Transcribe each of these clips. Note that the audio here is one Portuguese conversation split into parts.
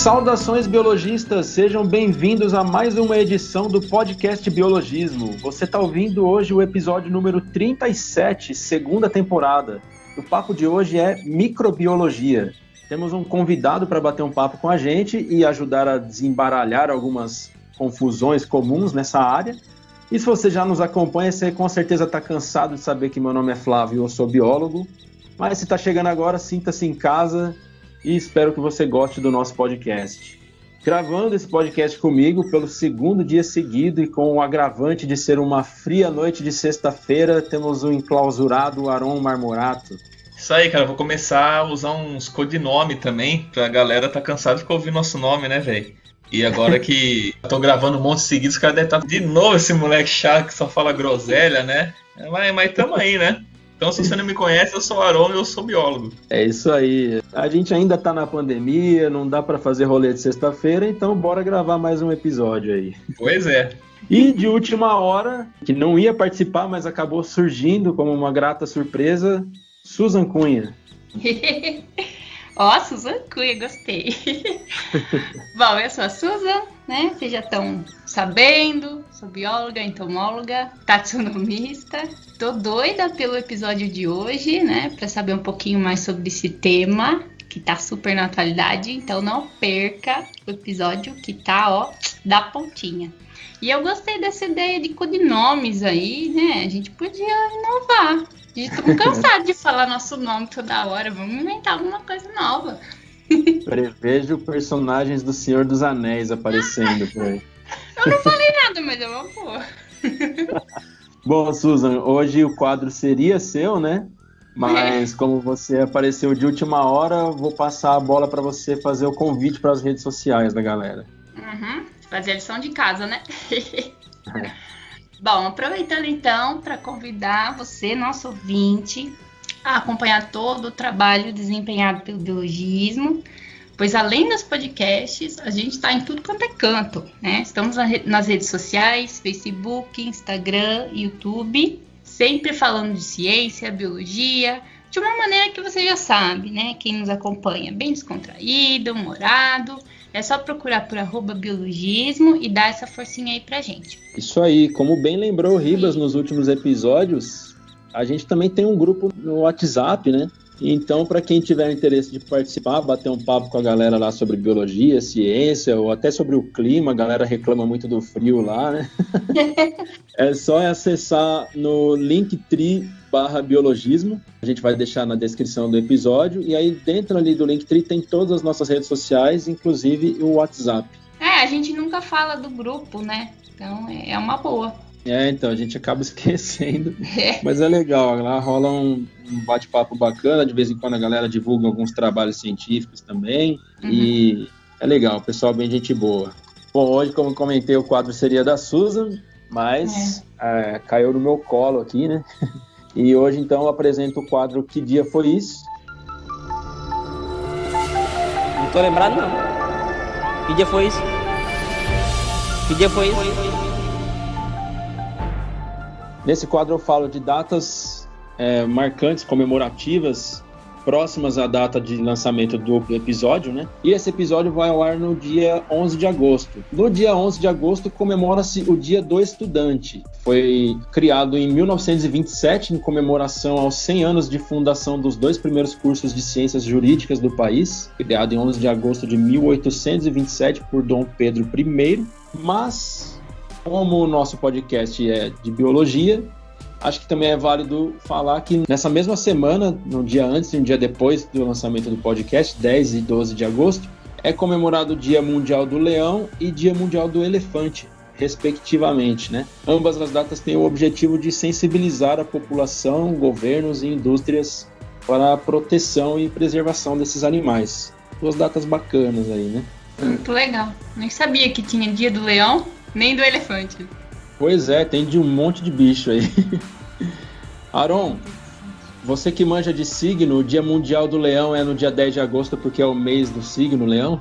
Saudações biologistas, sejam bem-vindos a mais uma edição do podcast Biologismo. Você está ouvindo hoje o episódio número 37, segunda temporada. O papo de hoje é microbiologia. Temos um convidado para bater um papo com a gente e ajudar a desembaralhar algumas confusões comuns nessa área. E se você já nos acompanha, você com certeza está cansado de saber que meu nome é Flávio e eu sou biólogo. Mas se está chegando agora, sinta-se em casa e espero que você goste do nosso podcast. Gravando esse podcast comigo pelo segundo dia seguido e com o agravante de ser uma fria noite de sexta-feira, temos o enclausurado Aron Marmorato. Isso aí, cara, vou começar a usar uns codinomes também, pra galera tá cansada de ficar ouvindo nosso nome, né, velho? E agora que eu tô gravando um monte seguido, os caras devem estar de novo esse moleque chato que só fala groselha, né? Mas tamo aí, né? Então, se você não me conhece, eu sou o Aron e eu sou biólogo. É isso aí. A gente ainda tá na pandemia, não dá pra fazer rolê de sexta-feira, então bora gravar mais um episódio aí. Pois é. E de última hora, que não ia participar, mas acabou surgindo como uma grata surpresa, Susan Cunha. Ó, Susan Cunha, gostei. Bom, eu sou a Susan, né? Vocês já estão sabendo, sou bióloga, entomóloga, taxonomista. Tô doida pelo episódio de hoje, né? Para saber um pouquinho mais sobre esse tema, que tá super na atualidade. Então não perca o episódio que tá, ó, da pontinha. E eu gostei dessa ideia de codinomes aí, né? A gente podia inovar. Estamos cansados de falar nosso nome toda hora. Vamos inventar alguma coisa nova. Prevejo personagens do Senhor dos Anéis aparecendo por aí. Eu não falei nada, mas eu vou pôr. Bom, Susan, hoje o quadro seria seu, né? Mas como você apareceu de última hora, vou passar a bola para você fazer o convite para as redes sociais da galera. Fazer a lição de casa, né? Bom, aproveitando então para convidar você, nosso ouvinte, a acompanhar todo o trabalho desempenhado pelo biologismo, pois além dos podcasts, a gente está em tudo quanto é canto, né? Estamos nas redes sociais, Facebook, Instagram, YouTube, sempre falando de ciência, biologia, de uma maneira que você já sabe, né? Quem nos acompanha, bem descontraído, humorado. É só procurar por @biologismo e dar essa forcinha aí pra gente. Isso aí, como bem lembrou o Ribas nos últimos episódios, a gente também tem um grupo no WhatsApp, né? Então, para quem tiver interesse de participar, bater um papo com a galera lá sobre biologia, ciência, ou até sobre o clima, a galera reclama muito do frio lá, né? É só acessar no Linktree/biologismo. A gente vai deixar na descrição do episódio. E aí, dentro ali do Linktree, tem todas as nossas redes sociais, inclusive o WhatsApp. A gente nunca fala do grupo, né? Então, é uma boa. Então, a gente acaba esquecendo. Mas é legal, lá rola um bate-papo bacana. De vez em quando a galera divulga alguns trabalhos científicos também. E é legal, o pessoal bem gente boa. Bom, hoje, como eu comentei, o quadro seria da Susan, mas caiu no meu colo aqui, né? E hoje, então, eu apresento o quadro Que Dia Foi Isso? Não tô lembrado, não. Que dia foi isso? Que dia foi isso? Nesse quadro eu falo de datas marcantes, comemorativas, próximas à data de lançamento do episódio, né? E esse episódio vai ao ar no dia 11 de agosto. No dia 11 de agosto comemora-se o Dia do Estudante. Foi criado em 1927 em comemoração aos 100 anos de fundação dos 2 primeiros cursos de ciências jurídicas do país, criado em 11 de agosto de 1827 por Dom Pedro I. Mas, como o nosso podcast é de biologia, acho que também é válido falar que nessa mesma semana, no dia antes e um dia depois do lançamento do podcast, 10 e 12 de agosto, é comemorado o Dia Mundial do Leão e Dia Mundial do Elefante, respectivamente, né? Ambas as datas têm o objetivo de sensibilizar a população, governos e indústrias para a proteção e preservação desses animais. 2 datas bacanas aí, né? Muito legal. Nem sabia que tinha Dia do Leão, nem do Elefante. Pois é, tem de um monte de bicho aí. Aron, você que manja de signo, o Dia Mundial do Leão é no dia 10 de agosto porque é o mês do signo leão?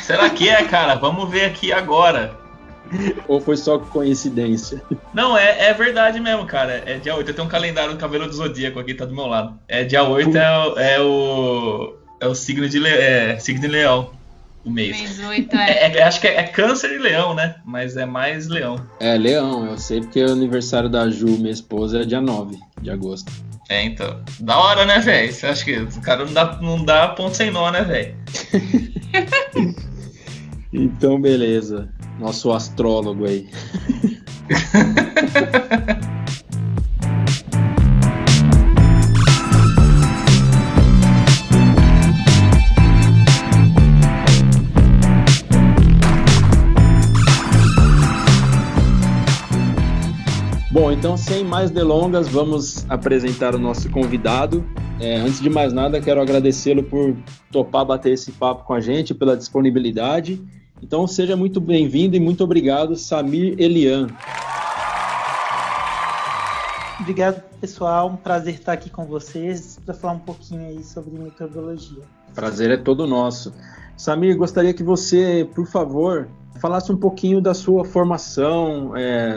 Será que é, cara? Vamos ver aqui agora. Ou foi só coincidência? Não, é verdade mesmo, cara. É dia 8. Eu tenho um calendário do Cavaleiro do Zodíaco aqui, tá do meu lado. Dia 8 é o signo de leão. o mês. Mês 8 é. Acho que é câncer e leão, né? Mas é mais leão. É, leão, eu sei porque o aniversário da Ju, minha esposa, é dia 9 de agosto. Então. Da hora, né, velho? Você acha que o cara não dá ponto sem nó, né, velho? Então, beleza. Nosso astrólogo aí. Bom, então sem mais delongas, vamos apresentar o nosso convidado. Antes de mais nada, quero agradecê-lo por topar bater esse papo com a gente, pela disponibilidade. Então seja muito bem-vindo e muito obrigado, Samir Elian. Obrigado, pessoal. Um prazer estar aqui com vocês para falar um pouquinho aí sobre microbiologia. Prazer é todo nosso. Samir, gostaria que você, por favor, falasse um pouquinho da sua formação,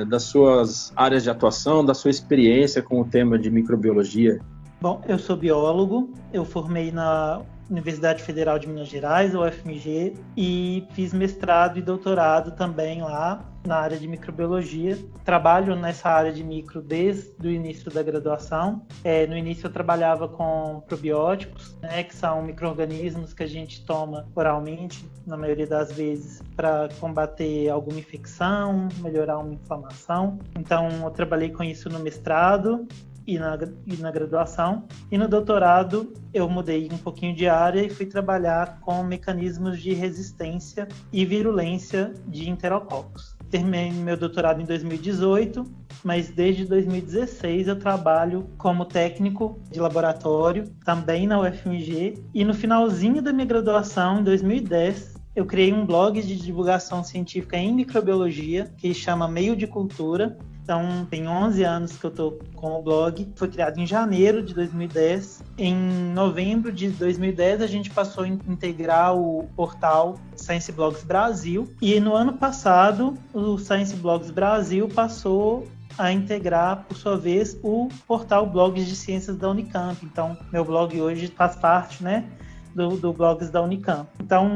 das suas áreas de atuação, da sua experiência com o tema de microbiologia. Bom, eu sou biólogo, eu formei na Universidade Federal de Minas Gerais, UFMG, e fiz mestrado e doutorado também lá na área de microbiologia. Trabalho nessa área de micro desde o início da graduação. No início eu trabalhava com probióticos, né, que são micro-organismos que a gente toma oralmente, na maioria das vezes, para combater alguma infecção, melhorar uma inflamação. Então eu trabalhei com isso no mestrado e na graduação. E no doutorado eu mudei um pouquinho de área e fui trabalhar com mecanismos de resistência e virulência de enterococos. Terminei meu doutorado em 2018, mas desde 2016 eu trabalho como técnico de laboratório, também na UFMG, e no finalzinho da minha graduação, em 2010, eu criei um blog de divulgação científica em microbiologia, que chama Meio de Cultura. Então, tem 11 anos que eu estou com o blog. Foi criado em janeiro de 2010. Em novembro de 2010, a gente passou a integrar o portal Science Blogs Brasil. E no ano passado, o Science Blogs Brasil passou a integrar, por sua vez, o portal Blogs de Ciências da Unicamp. Então, meu blog hoje faz parte, né, do Blogs da Unicamp. Então,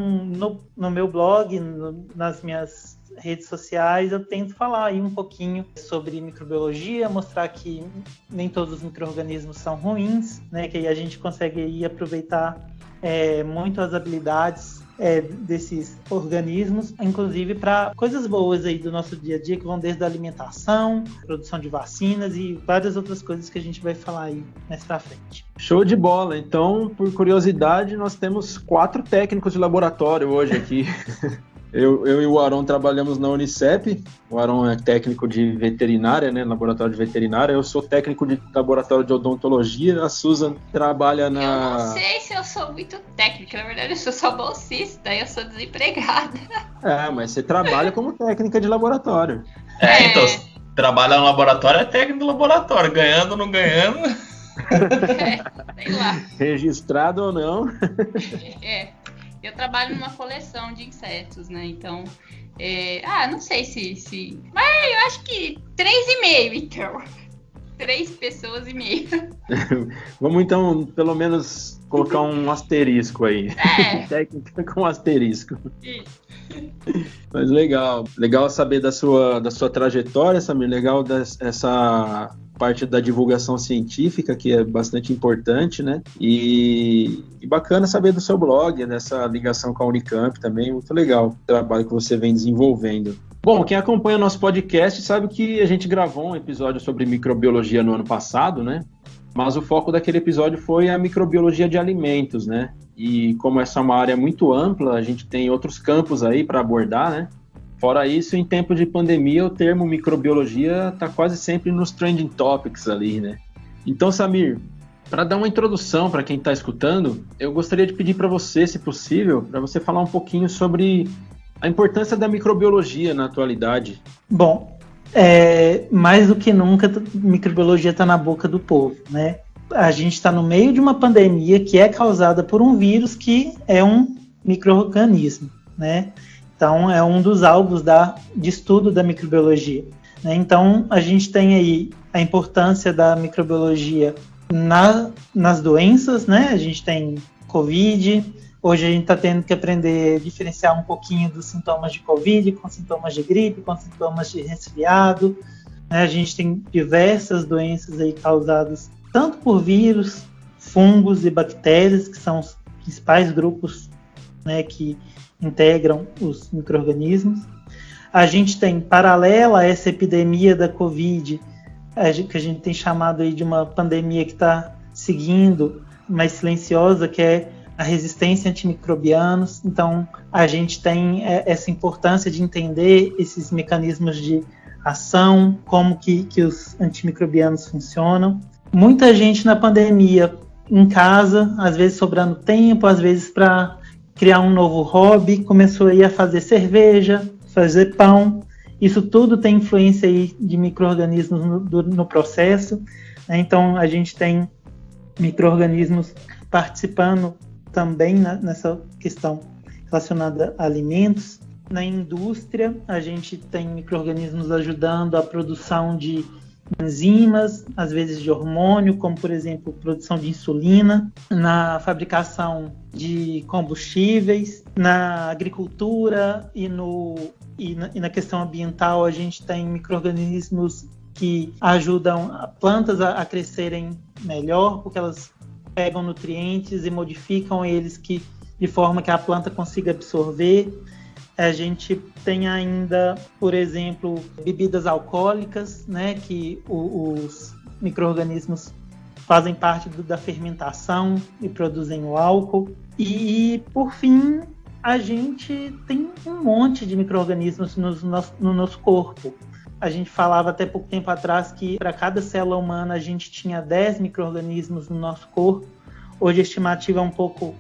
no meu blog, nas minhas redes sociais, eu tento falar aí um pouquinho sobre microbiologia, mostrar que nem todos os micro-organismos são ruins, né, que aí a gente consegue aí aproveitar muito as habilidades desses organismos, inclusive para coisas boas aí do nosso dia a dia, que vão desde a alimentação, produção de vacinas e várias outras coisas que a gente vai falar aí mais pra frente. Show de bola! Então, por curiosidade, nós temos 4 técnicos de laboratório hoje aqui. Eu e o Aron trabalhamos na Unicep. O Aron é técnico de veterinária, né, laboratório de veterinária. Eu sou técnico de laboratório de odontologia. A Susan trabalha na... Eu não sei se eu sou muito técnica. Na verdade, eu sou só bolsista e eu sou desempregada. Mas você trabalha como técnica de laboratório. Então, trabalha no laboratório é técnico do laboratório. Ganhando ou não ganhando... sei lá. Registrado ou não. Eu trabalho numa coleção de insetos, né? Então, não sei se... Mas eu acho que 3,5, então. 3 pessoas e meia. Vamos, então, pelo menos colocar um asterisco aí. Técnica com asterisco. Isso. Mas legal. Legal saber da sua trajetória, Samir. Legal essa parte da divulgação científica, que é bastante importante, né? E bacana saber do seu blog, dessa ligação com a Unicamp também, muito legal o trabalho que você vem desenvolvendo. Bom, quem acompanha o nosso podcast sabe que a gente gravou um episódio sobre microbiologia no ano passado, né? Mas o foco daquele episódio foi a microbiologia de alimentos, né? E como essa é uma área muito ampla, a gente tem outros campos aí para abordar, né? Fora isso, em tempo de pandemia, o termo microbiologia está quase sempre nos trending topics ali, né? Então, Samir, para dar uma introdução para quem está escutando, eu gostaria de pedir para você, se possível, para você falar um pouquinho sobre a importância da microbiologia na atualidade. Bom, mais do que nunca, microbiologia está na boca do povo, né? A gente está no meio de uma pandemia que é causada por um vírus que é um micro-organismo, né? Então, é um dos alvos de estudo da microbiologia, né? Então, a gente tem aí a importância da microbiologia nas doenças, né? A gente tem Covid, Hoje a gente está tendo que aprender a diferenciar um pouquinho dos sintomas de Covid, com sintomas de gripe, com sintomas de resfriado. A gente tem diversas doenças aí causadas tanto por vírus, fungos e bactérias, que são os principais grupos, né, que integram os micro-organismos. A gente tem, paralela a essa epidemia da Covid, que a gente tem chamado aí de uma pandemia que está seguindo, mais silenciosa, que é a resistência a antimicrobianos. Então, a gente tem essa importância de entender esses mecanismos de ação, como que os antimicrobianos funcionam. Muita gente na pandemia, em casa, às vezes sobrando tempo, às vezes para criar um novo hobby, começou aí a fazer cerveja, fazer pão. Isso tudo tem influência aí de micro-organismos no processo, né? Então, a gente tem micro-organismos participando também nessa questão relacionada a alimentos. Na indústria, a gente tem micro-organismos ajudando a produção de enzimas, às vezes de hormônio, como, por exemplo, produção de insulina, na fabricação de combustíveis, na agricultura e na questão ambiental, a gente tem micro-organismos que ajudam plantas a crescerem melhor, porque elas pegam nutrientes e modificam eles de forma que a planta consiga absorver. A gente tem ainda, por exemplo, bebidas alcoólicas, né, que os micro-organismos fazem parte da fermentação e produzem o álcool. E, por fim, a gente tem um monte de micro-organismos no nosso corpo. A gente falava até pouco tempo atrás que para cada célula humana a gente tinha 10 micro-organismos no nosso corpo. Hoje a estimativa é um pouco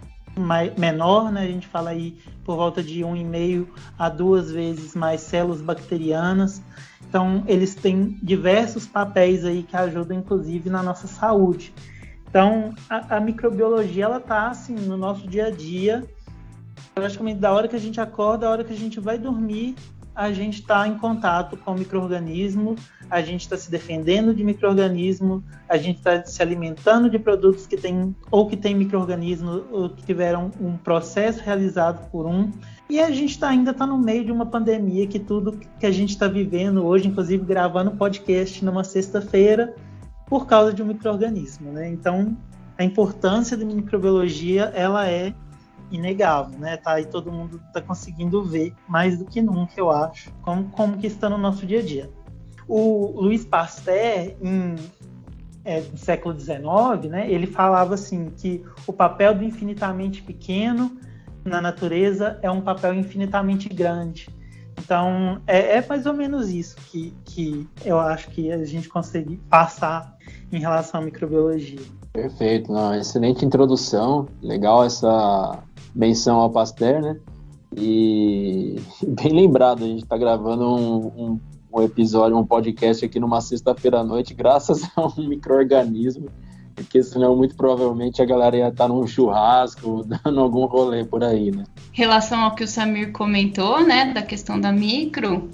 menor, né? A gente fala aí por volta de 1,5 a 2 vezes mais células bacterianas. Então, eles têm diversos papéis aí que ajudam, inclusive, na nossa saúde. Então, a microbiologia, ela está assim, no nosso dia a dia, praticamente da hora que a gente acorda, da hora que a gente vai dormir, a gente está em contato com o micro-organismo, a gente está se defendendo de micro-organismo, a gente está se alimentando de produtos que têm micro-organismo ou que tiveram um processo realizado por e a gente ainda está no meio de uma pandemia, que tudo que a gente está vivendo hoje, inclusive gravando podcast numa sexta-feira, por causa de um micro-organismo, né? Então, a importância da microbiologia, ela é inegável, né? Tá aí, todo mundo está conseguindo ver mais do que nunca, eu acho, como que está no nosso dia a dia. O Louis Pasteur, no século XIX, né, ele falava assim, que o papel do infinitamente pequeno na natureza é um papel infinitamente grande. Então, é mais ou menos isso que eu acho que a gente consegue passar em relação à microbiologia. Perfeito, não, excelente introdução, legal essa menção ao Pasteur, né? E bem lembrado, a gente está gravando um episódio, um podcast aqui numa sexta-feira à noite, graças a um micro-organismo, porque senão muito provavelmente a galera ia estar num churrasco, dando algum rolê por aí, né? Em relação ao que o Samir comentou, né, da questão da micro,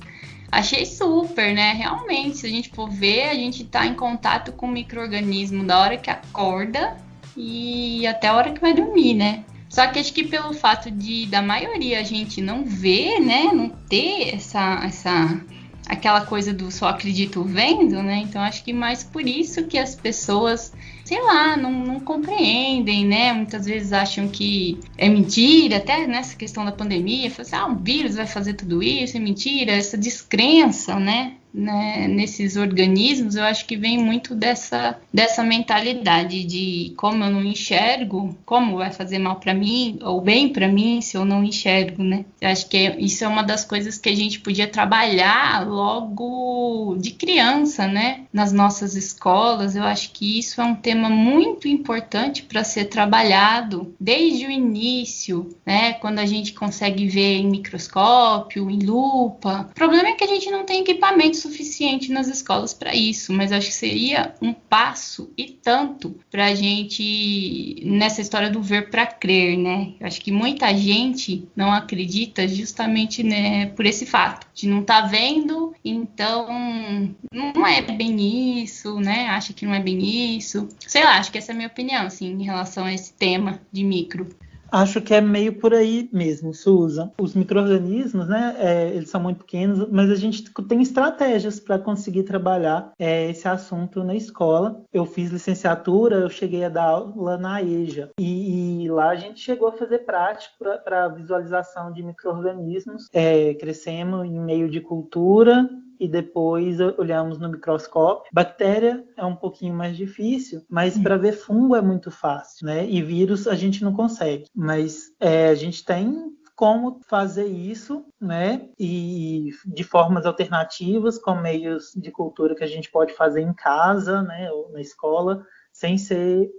achei super, né? Realmente, se a gente for ver, a gente está em contato com o micro-organismo da hora que acorda e até a hora que vai dormir, né? Só que acho que pelo fato da maioria a gente não ver, né, não ter aquela coisa do só acredito vendo, né? Então acho que mais por isso que as pessoas, sei lá, não compreendem, né? Muitas vezes acham que é mentira, até nessa questão da pandemia, falam assim, um vírus vai fazer tudo isso, é mentira, essa descrença, né? Nesses organismos, eu acho que vem muito dessa mentalidade de como eu não enxergo, como vai fazer mal para mim ou bem para mim se eu não enxergo, né? Eu acho que isso é uma das coisas que a gente podia trabalhar logo de criança, né? Nas nossas escolas. Eu acho que isso é um tema muito importante para ser trabalhado desde o início, né? Quando a gente consegue ver em microscópio, em lupa. O problema é que a gente não tem equipamento suficiente nas escolas para isso, mas acho que seria um passo e tanto para a gente nessa história do ver para crer, né? Eu acho que muita gente não acredita justamente, né, por esse fato de não estar vendo, então não é bem isso, né? Acha que não é bem isso. Sei lá, acho que essa é a minha opinião, assim, em relação a esse tema de micro. Acho que é meio por aí mesmo, Susan. Os micro-organismos, né, eles são muito pequenos, mas a gente tem estratégias para conseguir trabalhar esse assunto na escola. Eu fiz licenciatura, eu cheguei a dar aula na EJA, e lá a gente chegou a fazer prática para visualização de micro-organismos. Crescemos em meio de cultura, e depois olhamos no microscópio. Bactéria é um pouquinho mais difícil, mas para ver fungo é muito fácil, né? E vírus a gente não consegue. Mas a gente tem como fazer isso, né? E de formas alternativas, com meios de cultura que a gente pode fazer em casa, né? Ou na escola, sem ser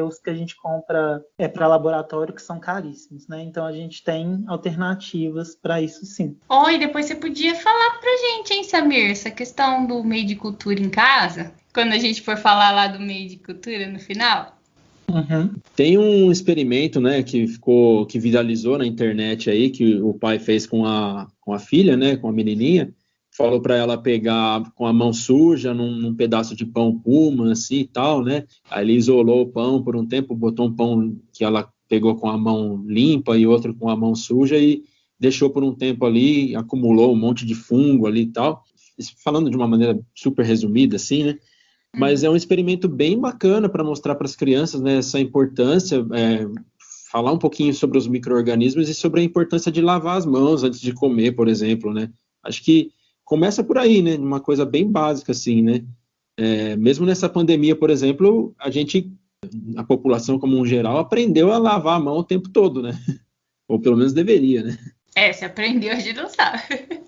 os que a gente compra para laboratório, que são caríssimos, né? Então a gente tem alternativas para isso, sim. E depois você podia falar pra gente, hein, Samir, essa questão do meio de cultura em casa, quando a gente for falar lá do meio de cultura no final. Uhum. Tem um experimento, né, que viralizou na internet aí, que o pai fez com a filha, né, com a menininha. Falou para ela pegar com a mão suja num pedaço de pão puma, assim e tal, né? Aí ele isolou o pão por um tempo, botou um pão que ela pegou com a mão limpa e outro com a mão suja e deixou por um tempo ali, acumulou um monte de fungo ali e tal. Falando de uma maneira super resumida, assim, né? Mas é um experimento bem bacana para mostrar para as crianças, né, essa importância, falar um pouquinho sobre os micro-organismos e sobre a importância de lavar as mãos antes de comer, por exemplo, né? Acho que começa por aí, né? Uma coisa bem básica, assim, né? Mesmo nessa pandemia, por exemplo, a população como um geral, aprendeu a lavar a mão o tempo todo, né? Ou pelo menos deveria, né? Você aprendeu, a gente não sabe.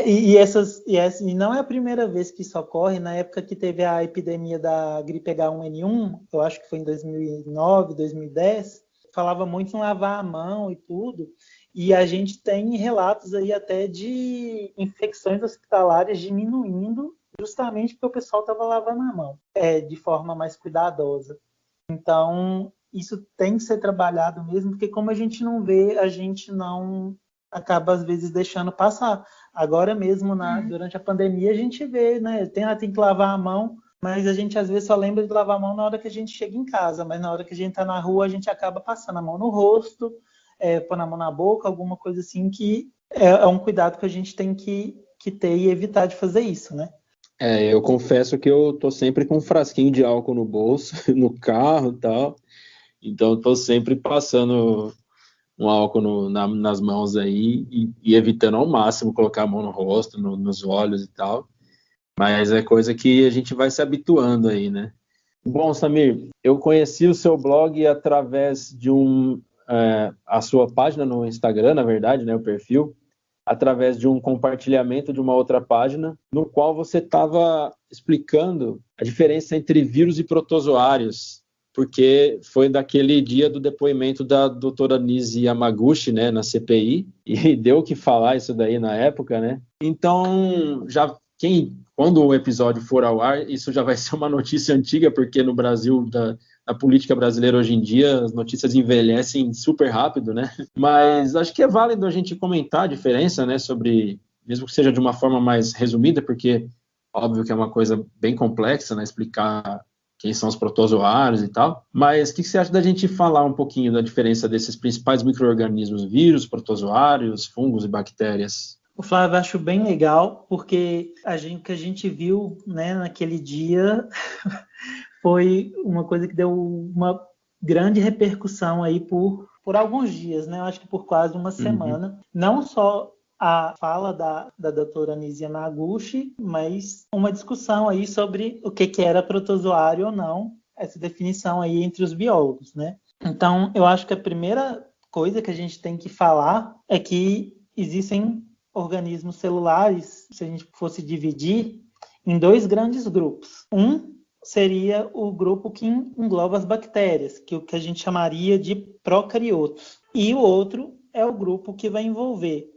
E não é a primeira vez que isso ocorre. Na época que teve a epidemia da gripe H1N1, eu acho que foi em 2009, 2010, falava muito em lavar a mão e tudo. E a gente tem relatos aí até de infecções hospitalares diminuindo, justamente porque o pessoal estava lavando a mão de forma mais cuidadosa. Então, isso tem que ser trabalhado mesmo, porque como a gente não vê, a gente não acaba, às vezes, deixando passar. Agora mesmo, durante a pandemia, a gente vê, né? Tem que lavar a mão, mas a gente, às vezes, só lembra de lavar a mão na hora que a gente chega em casa, mas na hora que a gente está na rua, a gente acaba passando a mão no rosto, pôr a mão na boca, alguma coisa assim, que é um cuidado que a gente tem que ter e evitar de fazer isso, né? Eu confesso que eu tô sempre com um frasquinho de álcool no bolso, no carro e tal, então eu tô sempre passando um álcool nas mãos aí e evitando ao máximo colocar a mão no rosto, nos olhos e tal, mas é coisa que a gente vai se habituando aí, né? Bom, Samir, eu conheci o seu blog através de a sua página no Instagram, na verdade, né, o perfil, através de um compartilhamento de uma outra página, no qual você estava explicando a diferença entre vírus e protozoários, porque foi daquele dia do depoimento da doutora Nise Yamaguchi, né, na CPI, e deu o que falar isso daí na época, né? Então, quando o episódio for ao ar, isso já vai ser uma notícia antiga, porque no Brasil, na política brasileira hoje em dia, as notícias envelhecem super rápido, né? Mas acho que é válido a gente comentar a diferença, né, sobre, mesmo que seja de uma forma mais resumida, porque óbvio que é uma coisa bem complexa, né, explicar quem são os protozoários e tal, mas o que você acha da gente falar um pouquinho da diferença desses principais micro-organismos, vírus, protozoários, fungos e bactérias? O Flávio, acho bem legal, porque o que a gente viu, né, naquele dia foi uma coisa que deu uma grande repercussão aí por alguns dias, né? Eu acho que por quase uma semana. Não só a fala da doutora Nise Yamaguchi, mas uma discussão aí sobre o que era protozoário ou não, essa definição aí entre os biólogos, né? Então, eu acho que a primeira coisa que a gente tem que falar é que existem organismos celulares, se a gente fosse dividir, em dois grandes grupos. Um seria o grupo que engloba as bactérias, que é o que a gente chamaria de procariotos. E o outro é o grupo que vai envolver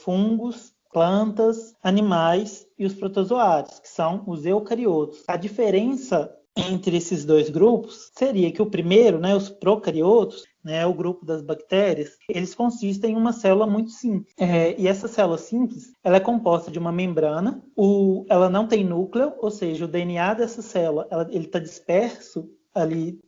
fungos, plantas, animais e os protozoários, que são os eucariotos. A diferença entre esses dois grupos seria que o primeiro, né, os procariotos, né, o grupo das bactérias, eles consistem em uma célula muito simples. E essa célula simples, ela é composta de uma membrana, ela não tem núcleo, ou seja, o DNA dessa célula ele está disperso ali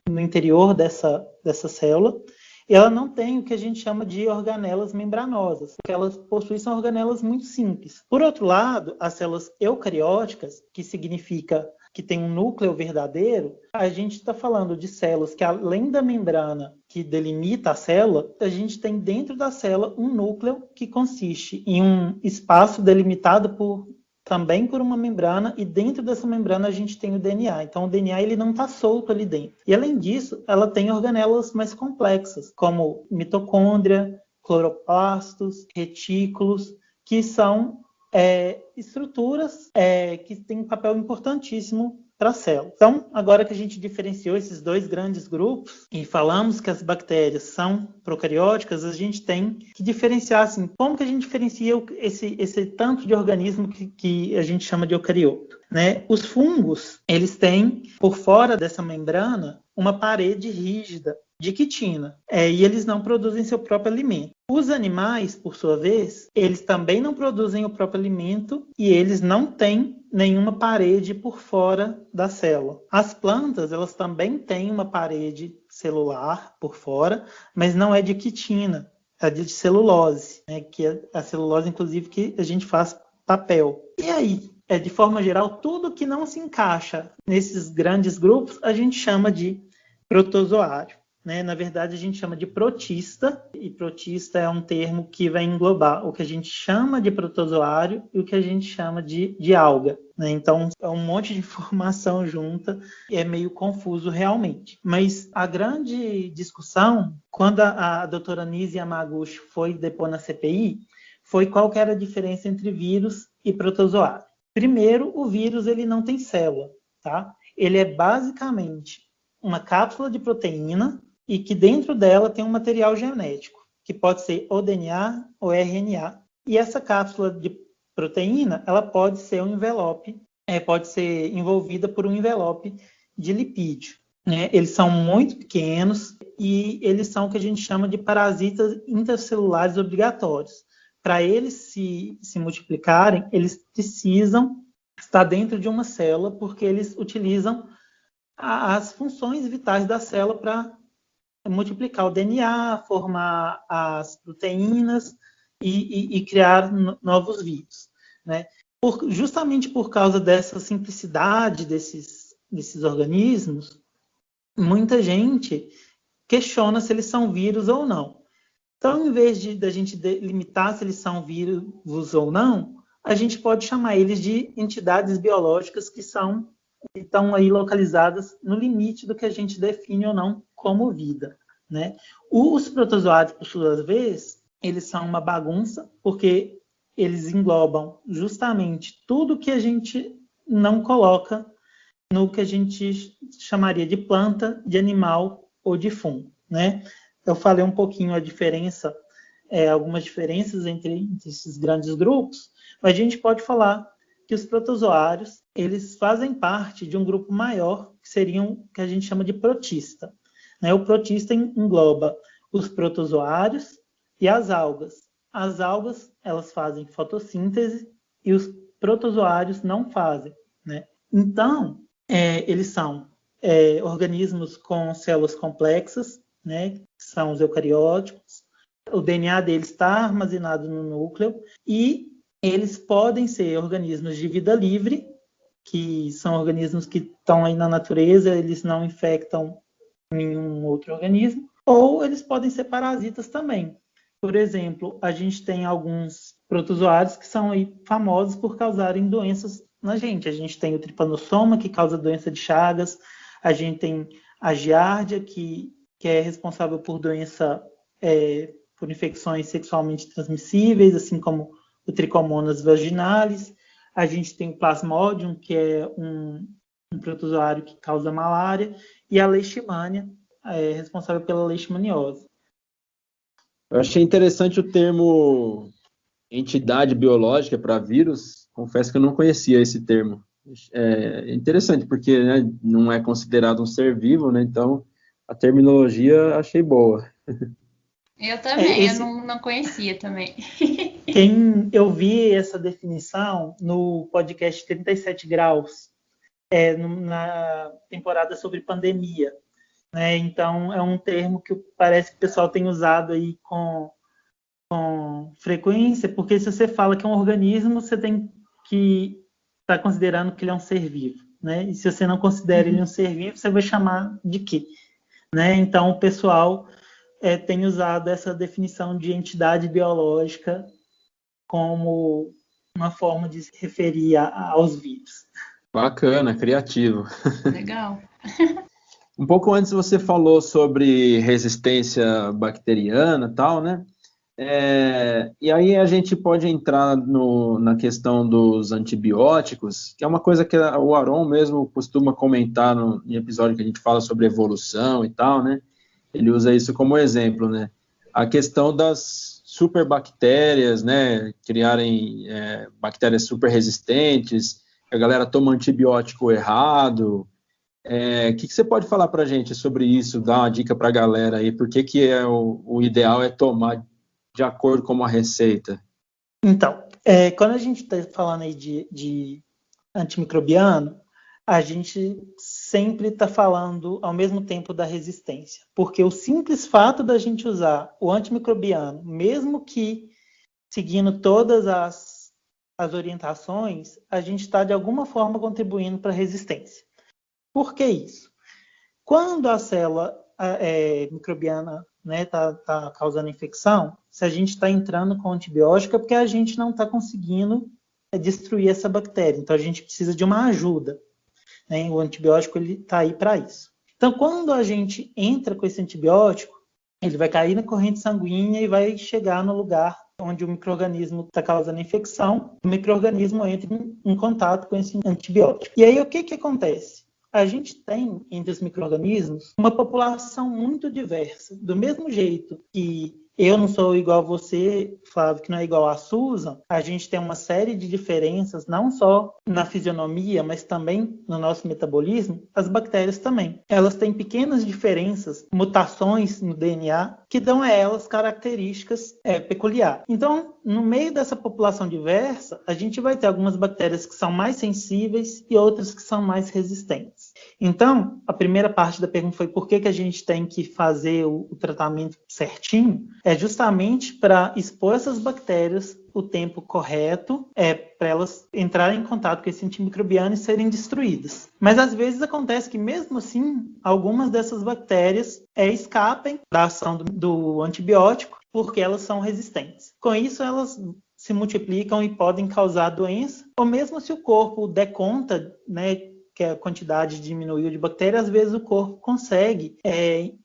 no interior dessa célula, e ela não tem o que a gente chama de organelas membranosas. O que elas possuem são organelas muito simples. Por outro lado, as células eucarióticas, que significa que tem um núcleo verdadeiro, a gente está falando de células que, além da membrana que delimita a célula, a gente tem dentro da célula um núcleo que consiste em um espaço delimitado também por uma membrana, e dentro dessa membrana a gente tem o DNA. Então o DNA ele não está solto ali dentro. E além disso, ela tem organelas mais complexas, como mitocôndria, cloroplastos, retículos, que são estruturas que têm um papel importantíssimo para a célula. Então, agora que a gente diferenciou esses dois grandes grupos e falamos que as bactérias são procarióticas, a gente tem que diferenciar, assim, como que a gente diferencia esse tanto de organismo que a gente chama de eucarioto, né? Os fungos, eles têm, por fora dessa membrana, uma parede rígida de quitina, e eles não produzem seu próprio alimento. Os animais, por sua vez, eles também não produzem o próprio alimento e eles não têm nenhuma parede por fora da célula. As plantas, elas também têm uma parede celular por fora, mas não é de quitina, é de celulose, né? Que é a celulose, inclusive, que a gente faz papel. E aí, de forma geral, tudo que não se encaixa nesses grandes grupos, a gente chama de protozoário. Né? Na verdade, a gente chama de protista, e protista é um termo que vai englobar o que a gente chama de protozoário e o que a gente chama de alga. Né? Então, é um monte de informação junta e é meio confuso realmente. Mas a grande discussão, quando a doutora Nise Yamaguchi foi depor na CPI, foi qual que era a diferença entre vírus e protozoário. Primeiro, o vírus ele não tem célula, tá? Ele é basicamente uma cápsula de proteína e que dentro dela tem um material genético, que pode ser ou DNA ou RNA. E essa cápsula de proteína, ela pode ser um envelope, pode ser envolvida por um envelope de lipídio. Né? Eles são muito pequenos e eles são o que a gente chama de parasitas intercelulares obrigatórios. Para eles se multiplicarem, eles precisam estar dentro de uma célula, porque eles utilizam as funções vitais da célula para multiplicar o DNA, formar as proteínas e criar novos vírus. Né? Justamente por causa dessa simplicidade desses organismos, muita gente questiona se eles são vírus ou não. Então, em vez da gente delimitar se eles são vírus ou não, a gente pode chamar eles de entidades biológicas que estão aí localizadas no limite do que a gente define ou não como vida. Né? Os protozoários, por sua vez, eles são uma bagunça, porque eles englobam justamente tudo que a gente não coloca no que a gente chamaria de planta, de animal ou de fungo. Né? Eu falei um pouquinho algumas diferenças entre esses grandes grupos, mas a gente pode falar que os protozoários eles fazem parte de um grupo maior, que seriam que a gente chama de protista. Né? O protista engloba os protozoários e as algas. As algas elas fazem fotossíntese e os protozoários não fazem. Né? Então, eles são organismos com células complexas, né? Que são os eucarióticos. O DNA deles está armazenado no núcleo e eles podem ser organismos de vida livre, que são organismos que estão aí na natureza, eles não infectam nenhum outro organismo, ou eles podem ser parasitas também. Por exemplo, a gente tem alguns protozoários que são aí famosos por causarem doenças na gente. A gente tem o tripanossoma, que causa doença de Chagas, a gente tem a giardia, que é responsável por por infecções sexualmente transmissíveis, assim como o Trichomonas vaginalis. A gente tem o Plasmodium, que é um protozoário que causa malária, e a Leishmania, responsável pela leishmaniose. Eu achei interessante o termo entidade biológica para vírus. Confesso que eu não conhecia esse termo. É interessante, porque né, não é considerado um ser vivo, né? Então a terminologia achei boa. Eu também, eu não conhecia também. Eu vi essa definição no podcast 37 Graus, na temporada sobre pandemia, né? Então, é um termo que parece que o pessoal tem usado aí com frequência, porque se você fala que é um organismo, você tem que estar considerando que ele é um ser vivo, né? E se você não considera ele um ser vivo, você vai chamar de quê? Né? Então, o pessoal tem usado essa definição de entidade biológica como uma forma de se referir aos vírus. Bacana, criativo. Legal. Um pouco antes você falou sobre resistência bacteriana e tal, né? E aí a gente pode entrar na questão dos antibióticos, que é uma coisa que o Aron mesmo costuma comentar em episódio que a gente fala sobre evolução e tal, né? Ele usa isso como exemplo, né? A questão das superbactérias, né? Criarem bactérias super resistentes, a galera toma antibiótico errado. O que você pode falar para a gente sobre isso? Dar uma dica para a galera aí, por que o ideal é tomar de acordo com uma receita? Então, quando a gente está falando aí de antimicrobiano, a gente sempre está falando ao mesmo tempo da resistência, porque o simples fato da gente usar o antimicrobiano, mesmo que seguindo todas as orientações, a gente está de alguma forma contribuindo para a resistência. Por que isso? Quando a célula microbiana tá causando infecção, se a gente está entrando com antibiótico é porque a gente não está conseguindo destruir essa bactéria. Então, a gente precisa de uma ajuda. Né? O antibiótico está aí para isso. Então, quando a gente entra com esse antibiótico, ele vai cair na corrente sanguínea e vai chegar no lugar onde o micro-organismo está causando infecção. O micro-organismo entra em contato com esse antibiótico. E aí, o que acontece? A gente tem, entre os micro-organismos, uma população muito diversa. Do mesmo jeito que eu não sou igual a você, Flávio, que não é igual a Susan, a gente tem uma série de diferenças, não só na fisionomia, mas também no nosso metabolismo. As bactérias também. Elas têm pequenas diferenças, mutações no DNA, que dão a elas características peculiares. Então, no meio dessa população diversa, a gente vai ter algumas bactérias que são mais sensíveis e outras que são mais resistentes. Então, a primeira parte da pergunta foi por que a gente tem que fazer o tratamento certinho? É justamente para expor essas bactérias o tempo correto, para elas entrarem em contato com esse antimicrobiano e serem destruídas. Mas às vezes acontece que mesmo assim, algumas dessas bactérias escapem da ação do antibiótico porque elas são resistentes. Com isso, elas se multiplicam e podem causar doença, ou mesmo se o corpo der conta, né, que a quantidade diminuiu de bactérias, às vezes o corpo consegue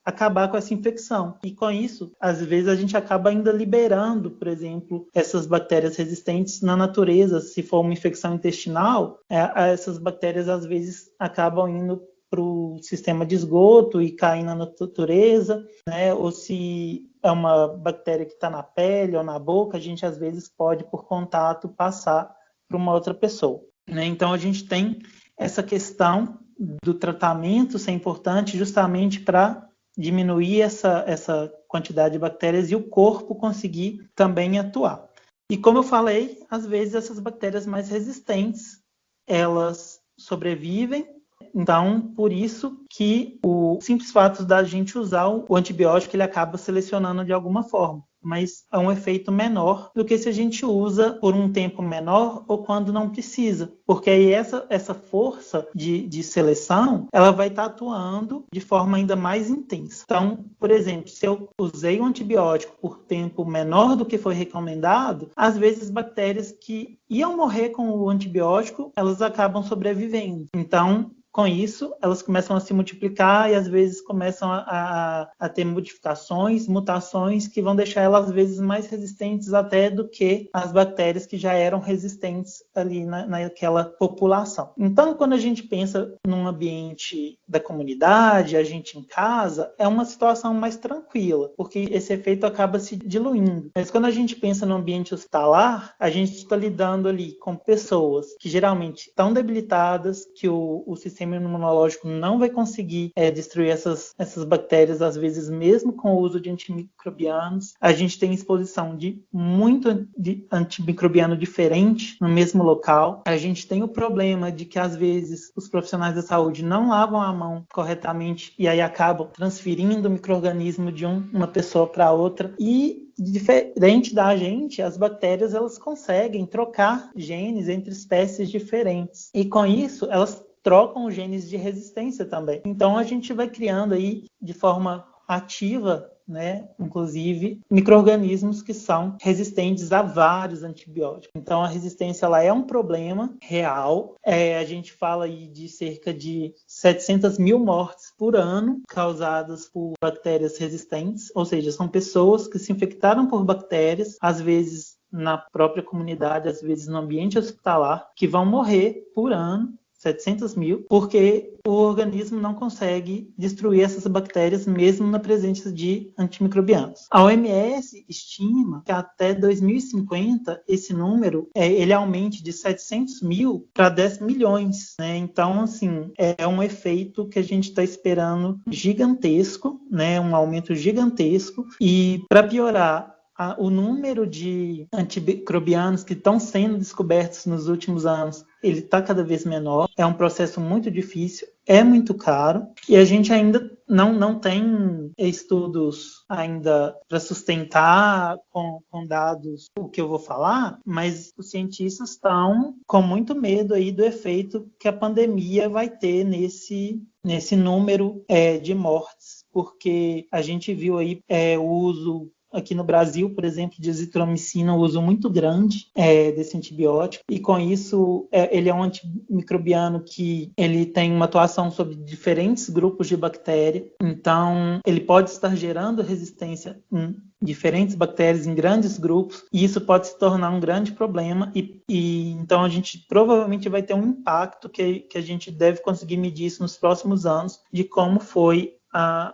acabar com essa infecção. E com isso, às vezes a gente acaba ainda liberando, por exemplo, essas bactérias resistentes na natureza. Se for uma infecção intestinal, essas bactérias às vezes acabam indo para o sistema de esgoto e caindo na natureza, né? Ou se é uma bactéria que está na pele ou na boca, a gente às vezes pode, por contato, passar para uma outra pessoa. Né? Então a gente tem essa questão do tratamento ser importante justamente para diminuir essa quantidade de bactérias e o corpo conseguir também atuar. E como eu falei, às vezes essas bactérias mais resistentes, elas sobrevivem. Então, por isso que o simples fato da gente usar o antibiótico, ele acaba selecionando de alguma forma. Mas é um efeito menor do que se a gente usa por um tempo menor ou quando não precisa. Porque aí essa força de seleção, ela vai estar atuando de forma ainda mais intensa. Então, por exemplo, se eu usei um antibiótico por tempo menor do que foi recomendado, às vezes bactérias que iam morrer com o antibiótico, elas acabam sobrevivendo. Então, com isso, elas começam a se multiplicar e às vezes começam a ter modificações, mutações que vão deixar elas às vezes mais resistentes até do que as bactérias que já eram resistentes ali naquela população. Então, quando a gente pensa num ambiente da comunidade, a gente em casa, é uma situação mais tranquila, porque esse efeito acaba se diluindo. Mas quando a gente pensa no ambiente hospitalar, a gente está lidando ali com pessoas que geralmente estão debilitadas, que o sistema sistema imunológico não vai conseguir destruir essas bactérias, às vezes mesmo com o uso de antimicrobianos. A gente tem exposição de muito de antimicrobiano diferente no mesmo local. A gente tem o problema de que às vezes os profissionais da saúde não lavam a mão corretamente e aí acabam transferindo o micro-organismo de uma pessoa para outra. E diferente da gente, as bactérias elas conseguem trocar genes entre espécies diferentes. E com isso, elas trocam os genes de resistência também. Então, a gente vai criando aí, de forma ativa, né, inclusive, micro-organismos que são resistentes a vários antibióticos. Então, a resistência ela é um problema real. A gente fala aí de cerca de 700 mil mortes por ano causadas por bactérias resistentes, ou seja, são pessoas que se infectaram por bactérias, às vezes na própria comunidade, às vezes no ambiente hospitalar, que vão morrer por ano, 700 mil, porque o organismo não consegue destruir essas bactérias mesmo na presença de antimicrobianos. A OMS estima que até 2050 esse número ele aumente de 700 mil para 10 milhões. Né? Então, assim, é um efeito que a gente está esperando gigantesco, né? Um aumento gigantesco. E para piorar, o número de antimicrobianos que estão sendo descobertos nos últimos anos, ele está cada vez menor. É um processo muito difícil, é muito caro, e a gente ainda não tem estudos ainda para sustentar com dados o que eu vou falar, mas os cientistas estão com muito medo aí do efeito que a pandemia vai ter nesse número de mortes, porque a gente viu aí o uso aqui no Brasil, por exemplo, de azitromicina, um uso muito grande desse antibiótico, e com isso ele é um antimicrobiano que ele tem uma atuação sobre diferentes grupos de bactéria, então ele pode estar gerando resistência em diferentes bactérias em grandes grupos, e isso pode se tornar um grande problema, e então a gente provavelmente vai ter um impacto que a gente deve conseguir medir isso nos próximos anos, de como foi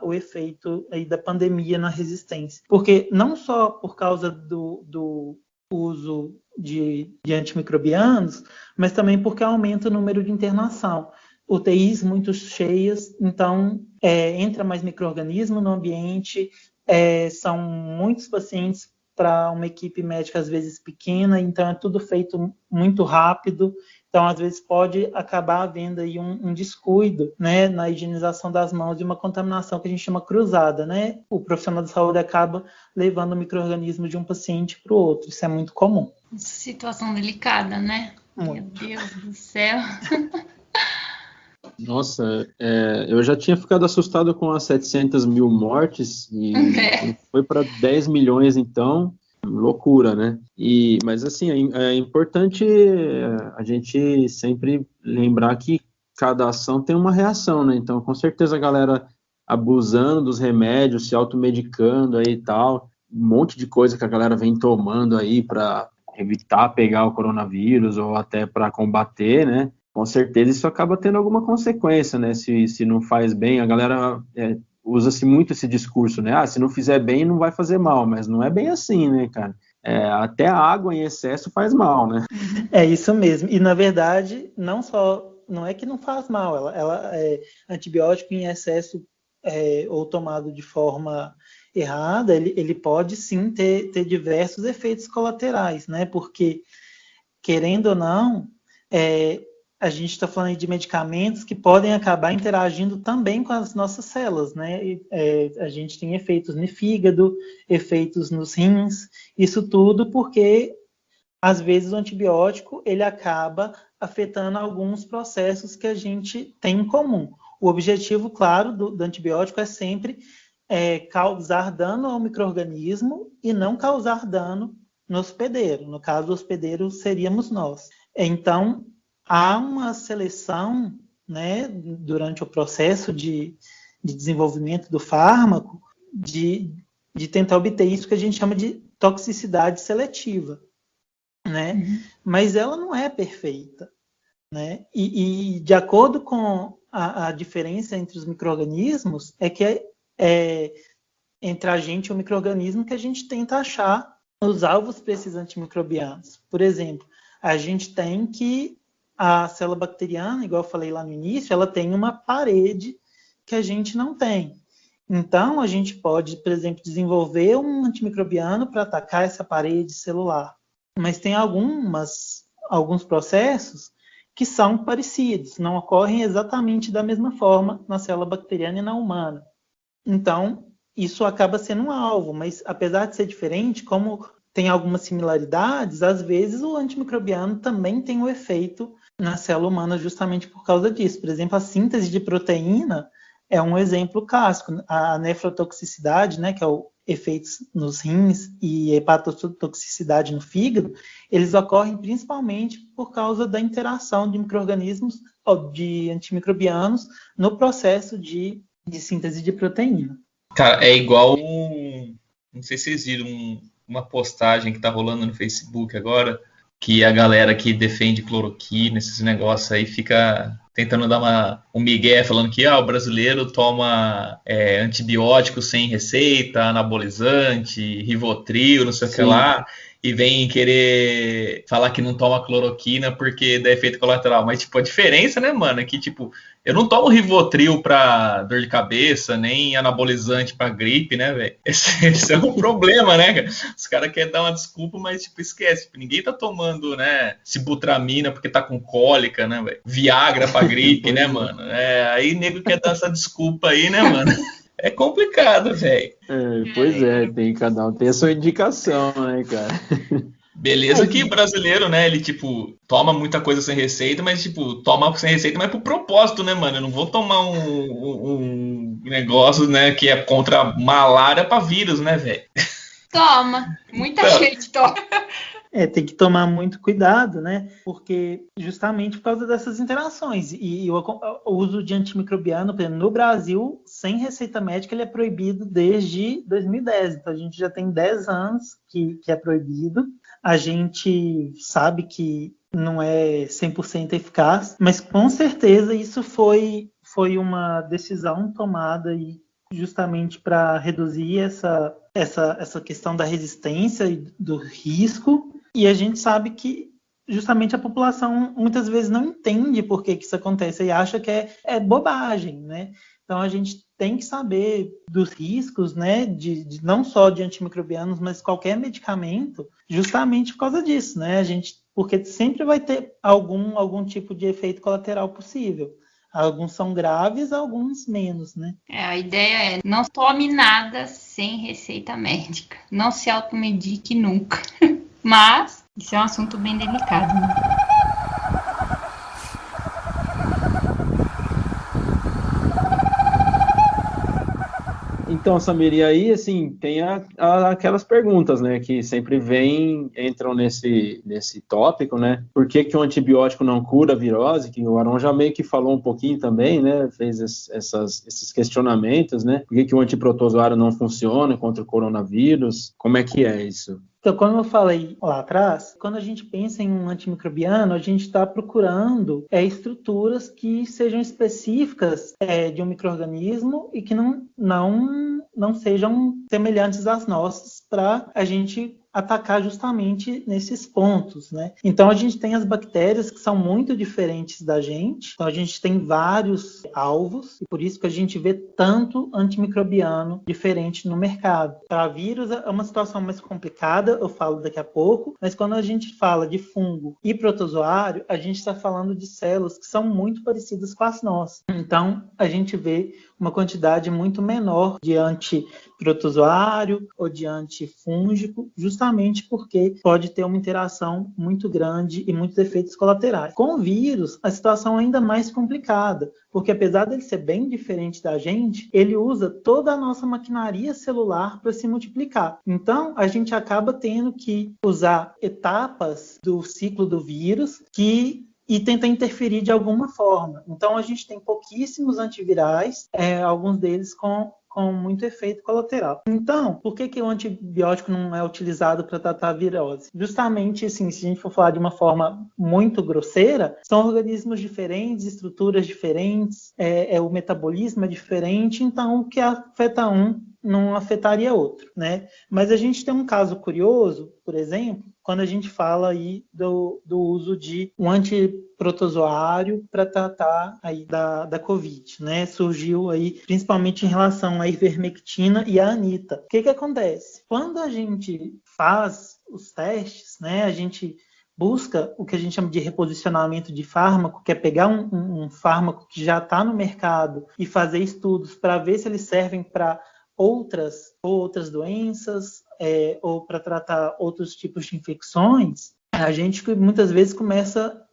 o efeito aí da pandemia na resistência. Porque não só por causa do uso de antimicrobianos, mas também porque aumenta o número de internação. UTIs muito cheias, então entra mais micro-organismo no ambiente, são muitos pacientes para uma equipe médica às vezes pequena, então é tudo feito muito rápido. Então, às vezes, pode acabar havendo aí um descuido, né, na higienização das mãos e uma contaminação que a gente chama cruzada, né? O profissional de saúde acaba levando o micro-organismo de um paciente para o outro. Isso é muito comum. Situação delicada, né? Muito. Meu Deus do céu. Nossa, eu já tinha ficado assustado com as 700 mil mortes e foi para 10 milhões, então... loucura, né? Mas assim, é importante a gente sempre lembrar que cada ação tem uma reação, né? Então, com certeza a galera abusando dos remédios, se automedicando aí e tal, um monte de coisa que a galera vem tomando aí para evitar pegar o coronavírus ou até para combater, né? Com certeza isso acaba tendo alguma consequência, né? Se não faz bem, a galera... usa-se muito esse discurso, né? Se não fizer bem, não vai fazer mal, mas não é bem assim, né, cara? Até a água em excesso faz mal, né? É isso mesmo. E, na verdade, não é que não faz mal, antibiótico em excesso ou tomado de forma errada, ele pode sim ter diversos efeitos colaterais, né? Porque, querendo ou não, a gente está falando de medicamentos que podem acabar interagindo também com as nossas células, né? A gente tem efeitos no fígado, efeitos nos rins, isso tudo porque, às vezes, o antibiótico ele acaba afetando alguns processos que a gente tem em comum. O objetivo, claro, do antibiótico é sempre causar dano ao micro-organismo e não causar dano no hospedeiro. No caso, o hospedeiro seríamos nós. Então, há uma seleção, né, durante o processo de desenvolvimento do fármaco, de tentar obter isso que a gente chama de toxicidade seletiva, né? Uhum. Mas ela não é perfeita, né? E de acordo com a diferença entre os micro-organismos, que entre a gente e o micro-organismo que a gente tenta achar os alvos para esses antimicrobianos. Por exemplo, a gente tem que a célula bacteriana, igual eu falei lá no início, ela tem uma parede que a gente não tem. Então, a gente pode, por exemplo, desenvolver um antimicrobiano para atacar essa parede celular. Mas tem alguns processos que são parecidos, não ocorrem exatamente da mesma forma na célula bacteriana e na humana. Então, isso acaba sendo um alvo, mas apesar de ser diferente, como tem algumas similaridades, às vezes o antimicrobiano também tem um efeito na célula humana justamente por causa disso. Por exemplo, a síntese de proteína é um exemplo clássico. A nefrotoxicidade, né, que é o efeitos nos rins e hepatotoxicidade no fígado, eles ocorrem principalmente por causa da interação de micro-organismos ou de antimicrobianos no processo de síntese de proteína. Cara, é igual não sei se vocês viram uma postagem que tá rolando no Facebook agora, que a galera que defende cloroquina, esses negócios aí, fica tentando dar um migué, falando que o brasileiro toma antibiótico sem receita, anabolizante, Rivotril, não sei o que lá, e vem querer falar que não toma cloroquina porque dá efeito colateral. Mas, tipo, a diferença, né, mano, é que, tipo, eu não tomo Rivotril pra dor de cabeça, nem anabolizante pra gripe, né, velho? Esse é um problema, né, cara? Os caras querem dar uma desculpa, mas, tipo, esquece. Tipo, ninguém tá tomando, né, sibutramina porque tá com cólica, né, velho? Viagra pra gripe, né, mano? Aí nego quer dar essa desculpa aí, né, mano? É complicado, velho. Pois é, cada um tem a sua indicação, né, cara? Beleza que brasileiro, né, ele, tipo, toma muita coisa sem receita, mas, tipo, toma sem receita, mas pro propósito, né, mano? Eu não vou tomar um negócio, né, que é contra malária pra vírus, né, velho? Toma, muita gente toma. Tem que tomar muito cuidado, né? Porque justamente por causa dessas interações. E o uso de antimicrobiano, por exemplo, no Brasil, sem receita médica, ele é proibido desde 2010. Então, a gente já tem 10 anos que é proibido. A gente sabe que não é 100% eficaz, mas com certeza isso foi uma decisão tomada e justamente para reduzir essa questão da resistência e do risco. E a gente sabe que justamente a população muitas vezes não entende por que isso acontece e acha que é bobagem, né? Então a gente tem que saber dos riscos, né, de não só de antimicrobianos, mas qualquer medicamento, justamente por causa disso, né? Porque sempre vai ter algum tipo de efeito colateral possível. Alguns são graves, alguns menos, né? A ideia é não tome nada sem receita médica. Não se automedique nunca. Mas isso é um assunto bem delicado, né? Então, Samir, e aí, assim, tem aquelas perguntas, né, que sempre entram nesse tópico, né? Por que o antibiótico não cura a virose? Que o Aron já meio que falou um pouquinho também, né? Fez esses questionamentos, né? Por que o antiprotozoário não funciona contra o coronavírus? Como é que é isso? Então, como eu falei lá atrás, quando a gente pensa em um antimicrobiano, a gente está procurando estruturas que sejam específicas de um micro-organismo e que não sejam semelhantes às nossas, para a gente atacar justamente nesses pontos, né? Então, a gente tem as bactérias que são muito diferentes da gente. Então, a gente tem vários alvos e por isso que a gente vê tanto antimicrobiano diferente no mercado. Para vírus é uma situação mais complicada, eu falo daqui a pouco, mas quando a gente fala de fungo e protozoário, a gente está falando de células que são muito parecidas com as nossas. Então, a gente vê uma quantidade muito menor de antiprotozoário ou de antifúngico, justamente porque pode ter uma interação muito grande e muitos efeitos colaterais. Com o vírus, a situação é ainda mais complicada, porque apesar dele ser bem diferente da gente, ele usa toda a nossa maquinaria celular para se multiplicar. Então, a gente acaba tendo que usar etapas do ciclo do vírus e tenta interferir de alguma forma. Então, a gente tem pouquíssimos antivirais, alguns deles com muito efeito colateral. Então, por que o antibiótico não é utilizado para tratar a virose? Justamente, assim, se a gente for falar de uma forma muito grosseira, são organismos diferentes, estruturas diferentes, o metabolismo é diferente, então o que afeta um não afetaria outro, né? Mas a gente tem um caso curioso, por exemplo, quando a gente fala aí do uso de um antiprotozoário para tratar aí da Covid, né? Surgiu aí principalmente em relação à ivermectina e à anita. O que acontece? Quando a gente faz os testes, né? A gente busca o que a gente chama de reposicionamento de fármaco, que é pegar um fármaco que já está no mercado e fazer estudos para ver se eles servem para outras doenças ou para tratar outros tipos de infecções. A gente muitas vezes começa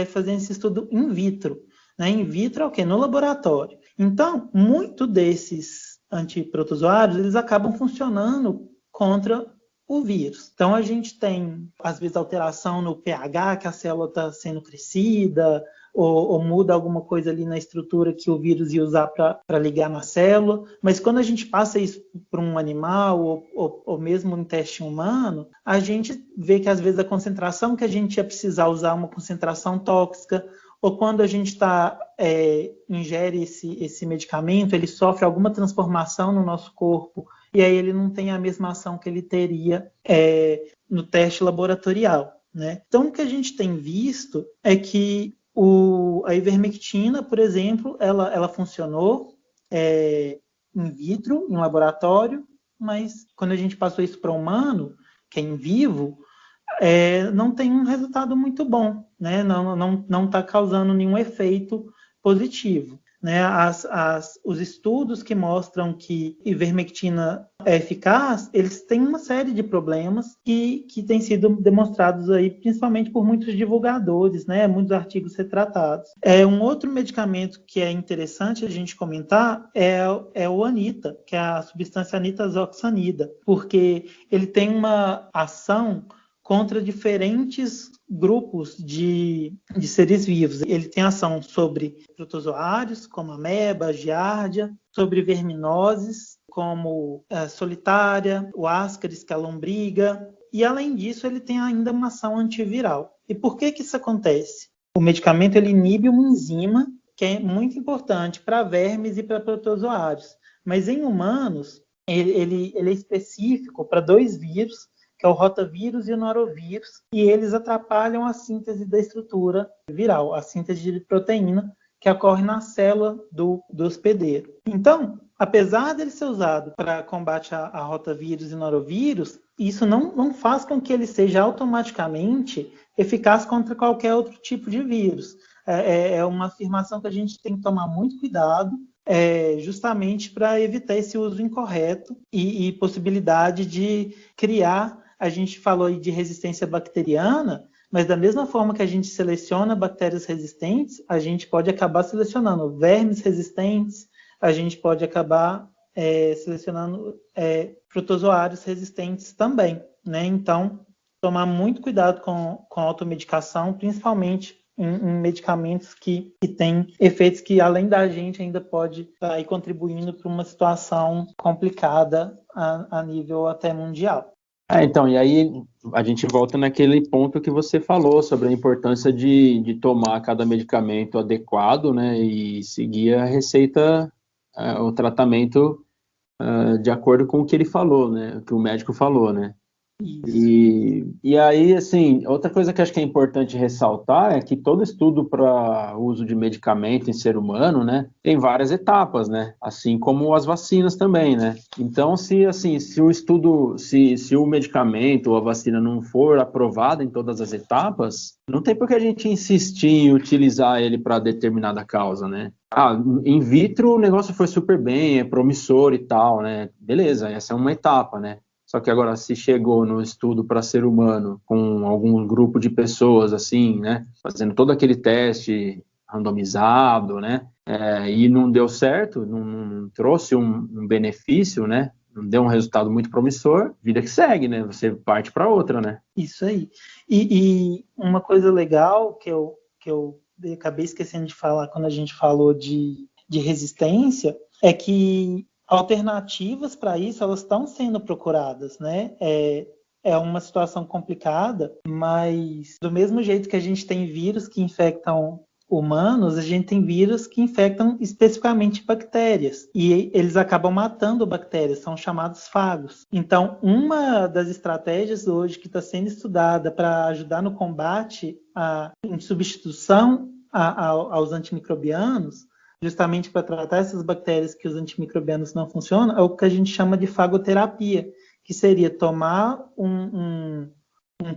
fazendo esse estudo in vitro. Né? In vitro é o quê? No laboratório. Então, muito desses antiprotozoários, eles acabam funcionando contra o vírus. Então, a gente tem, às vezes, alteração no pH, que a célula está sendo crescida, ou muda alguma coisa ali na estrutura que o vírus ia usar para ligar na célula. Mas quando a gente passa isso para um animal, ou mesmo em teste humano, a gente vê que, às vezes, a concentração que a gente ia precisar usar é uma concentração tóxica, ou quando a gente ingere esse medicamento, ele sofre alguma transformação no nosso corpo, e aí ele não tem a mesma ação que ele teria no teste laboratorial. Né? Então, o que a gente tem visto é que a ivermectina, por exemplo, ela funcionou in vitro, em laboratório, mas quando a gente passou isso para humano, que é em vivo, não tem um resultado muito bom, né? Não está causando nenhum efeito positivo. Né? Os estudos que mostram que ivermectina é eficaz, eles têm uma série de problemas que têm sido demonstrados aí, principalmente por muitos divulgadores, né? Muitos artigos retratados. Um outro medicamento que é interessante a gente comentar é o anita, que é a substância nitazoxanida, porque ele tem uma ação contra diferentes grupos de seres vivos. Ele tem ação sobre protozoários, como ameba, giardia, sobre verminoses, como a solitária, o ascaris, que é a lombriga, e além disso ele tem ainda uma ação antiviral. E por que isso acontece? O medicamento ele inibe uma enzima que é muito importante para vermes e para protozoários, mas em humanos ele é específico para 2 vírus, que é o rotavírus e o norovírus, e eles atrapalham a síntese da estrutura viral, a síntese de proteína que ocorre na célula do hospedeiro. Então, apesar dele ser usado para combate a rotavírus e norovírus, isso não faz com que ele seja automaticamente eficaz contra qualquer outro tipo de vírus. É uma afirmação que a gente tem que tomar muito cuidado, justamente para evitar esse uso incorreto e possibilidade de criar. A gente falou aí de resistência bacteriana, mas da mesma forma que a gente seleciona bactérias resistentes, a gente pode acabar selecionando vermes resistentes, a gente pode acabar selecionando protozoários resistentes também. Né? Então, tomar muito cuidado com a automedicação, principalmente em medicamentos que têm efeitos que, além da gente, ainda pode estar aí contribuindo para uma situação complicada a nível até mundial. Então, e aí a gente volta naquele ponto que você falou sobre a importância de tomar cada medicamento adequado, né, e seguir a receita, o tratamento de acordo com o que ele falou, né, o que o médico falou, né. E aí, assim, outra coisa que acho que é importante ressaltar é que todo estudo para uso de medicamento em ser humano, né, tem várias etapas, né, assim como as vacinas também, né. Então, se o estudo, se o medicamento ou a vacina não for aprovada em todas as etapas, não tem por que a gente insistir em utilizar ele para determinada causa, né. In vitro o negócio foi super bem, é promissor e tal, né, beleza, essa é uma etapa, né. Só que agora, se chegou no estudo para ser humano com algum grupo de pessoas, assim, né, fazendo todo aquele teste randomizado, né, e não deu certo, não trouxe um benefício, né, não deu um resultado muito promissor, vida que segue, né, você parte para outra, né. Isso aí. E uma coisa legal que eu acabei esquecendo de falar quando a gente falou de resistência é que alternativas para isso, elas estão sendo procuradas, né? É uma situação complicada, mas do mesmo jeito que a gente tem vírus que infectam humanos, a gente tem vírus que infectam especificamente bactérias. E eles acabam matando bactérias, são chamados fagos. Então, uma das estratégias hoje que está sendo estudada para ajudar no combate, em substituição aos antimicrobianos, justamente para tratar essas bactérias que os antimicrobianos não funcionam, é o que a gente chama de fagoterapia, que seria tomar um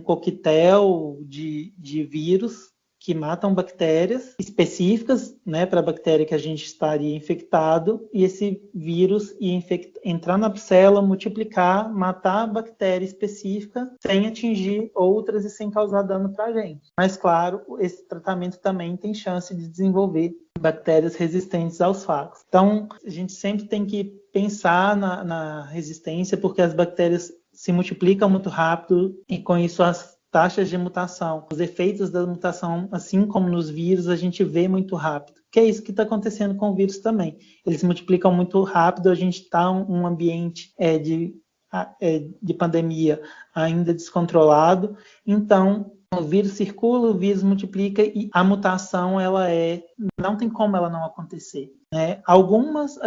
coquetel de vírus que matam bactérias específicas, né, para a bactéria que a gente estaria infectado, e esse vírus ia entrar na célula, multiplicar, matar a bactéria específica, sem atingir outras e sem causar dano para a gente. Mas, claro, esse tratamento também tem chance de desenvolver bactérias resistentes aos fagos. Então, a gente sempre tem que pensar na resistência, porque as bactérias se multiplicam muito rápido e, com isso, as taxas de mutação, os efeitos da mutação, assim como nos vírus, a gente vê muito rápido. Que é isso que está acontecendo com o vírus também. Eles se multiplicam muito rápido, a gente está em um ambiente de pandemia ainda descontrolado, então o vírus circula, o vírus multiplica e a mutação não tem como ela não acontecer, né? Algumas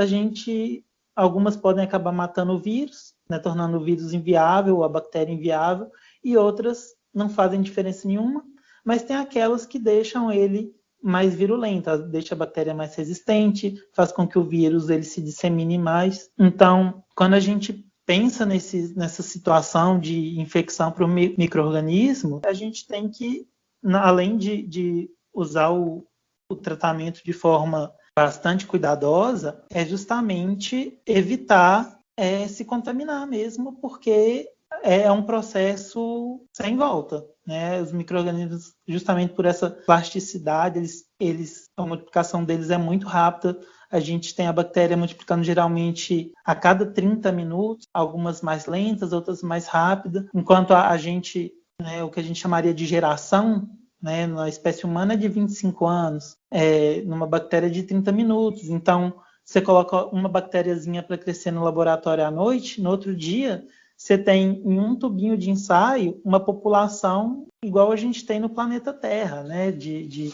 podem acabar matando o vírus, né, tornando o vírus inviável, a bactéria inviável, e outras não fazem diferença nenhuma, mas tem aquelas que deixam ele mais virulento, deixa a bactéria mais resistente, faz com que o vírus ele se dissemine mais. Então, quando a gente pensa nessa situação de infecção para o micro-organismo, a gente tem que, além de usar o tratamento de forma bastante cuidadosa, é justamente evitar se contaminar mesmo, porque é um processo sem volta, né? Os micro-organismos, justamente por essa plasticidade, a multiplicação deles é muito rápida. A gente tem a bactéria multiplicando geralmente a cada 30 minutos, algumas mais lentas, outras mais rápidas, enquanto a gente, né, o que a gente chamaria de geração, né, na espécie humana é de 25 anos, numa bactéria de 30 minutos. Então, você coloca uma bactériazinha para crescer no laboratório à noite, no outro dia você tem em um tubinho de ensaio uma população igual a gente tem no planeta Terra, né? De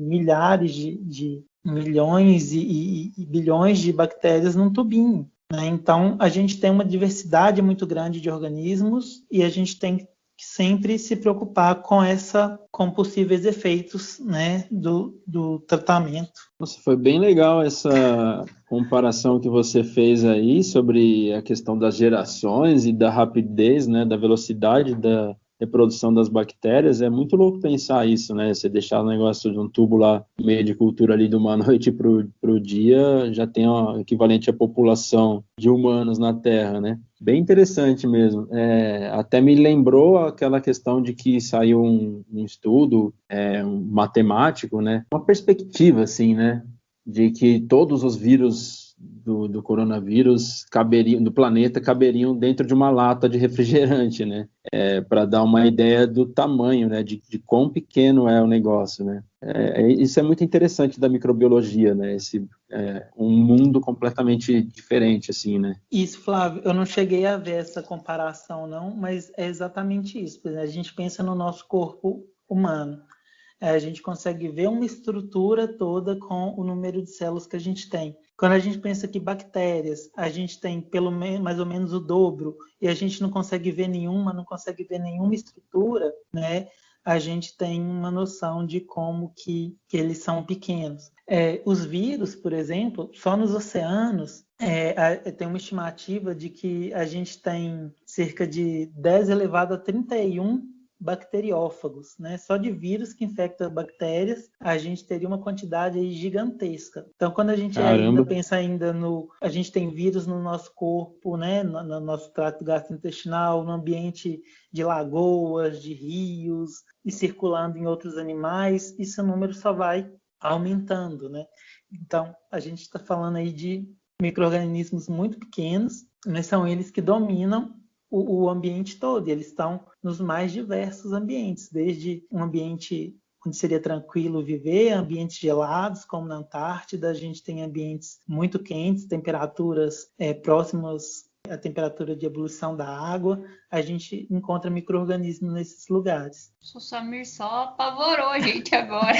milhares de milhões e bilhões de bactérias num tubinho, né? Então, a gente tem uma diversidade muito grande de organismos e a gente tem que sempre se preocupar com possíveis efeitos, né, do tratamento. Nossa, foi bem legal essa comparação que você fez aí sobre a questão das gerações e da rapidez, né, da velocidade da reprodução das bactérias. É muito louco pensar isso, né? Você deixar o negócio de um tubo lá no meio de cultura ali de uma noite para o dia, já tem o equivalente à população de humanos na Terra, né? Bem interessante mesmo. Até me lembrou aquela questão de que saiu um estudo um matemático, né? Uma perspectiva, assim, né? De que todos os vírus do coronavírus do planeta caberiam dentro de uma lata de refrigerante, né? Para dar uma ideia do tamanho, né? De quão pequeno é o negócio, né? Isso é muito interessante da microbiologia, né? Um mundo completamente diferente, assim, né? Isso, Flávio, eu não cheguei a ver essa comparação, não, mas é exatamente isso. A gente pensa no nosso corpo humano. A gente consegue ver uma estrutura toda com o número de células que a gente tem. Quando a gente pensa que bactérias, a gente tem mais ou menos o dobro, e a gente não consegue ver nenhuma estrutura, né? A gente tem uma noção de como que eles são pequenos. Os vírus, por exemplo, só nos oceanos, tem uma estimativa de que a gente tem cerca de 10 elevado a 31 bacteriófagos, né? Só de vírus que infectam bactérias, a gente teria uma quantidade aí gigantesca. Então, quando a gente pensa a gente tem vírus no nosso corpo, né? No nosso trato gastrointestinal, no ambiente de lagoas, de rios e circulando em outros animais, esse número só vai aumentando, né? Então, a gente está falando aí de micro-organismos muito pequenos, mas são eles que dominam o ambiente todo, e eles estão nos mais diversos ambientes, desde um ambiente onde seria tranquilo viver, ambientes gelados, como na Antártida, a gente tem ambientes muito quentes, temperaturas próximas a temperatura de ebulição da água, a gente encontra micro-organismos nesses lugares. O Samir só apavorou a gente agora.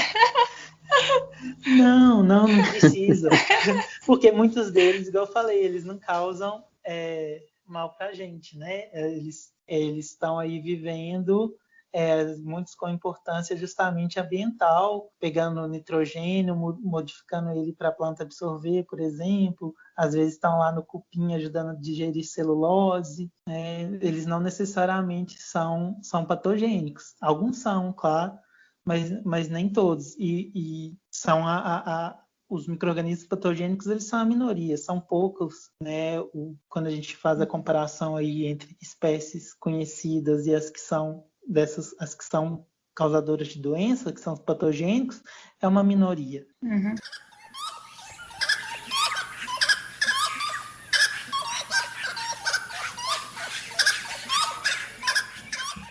Não precisa. Porque muitos deles, igual eu falei, eles não causam mal para a gente, né? Eles estão aí vivendo, muitos com importância justamente ambiental, pegando nitrogênio, modificando ele para a planta absorver, por exemplo. Às vezes estão lá no cupim ajudando a digerir celulose. Eles não necessariamente são patogênicos. Alguns são, claro, mas nem todos. E são os micro-organismos patogênicos, eles são a minoria, são poucos, né? Quando a gente faz a comparação aí entre espécies conhecidas e as que são causadoras de doença, que são os patogênicos, é uma minoria. Uhum.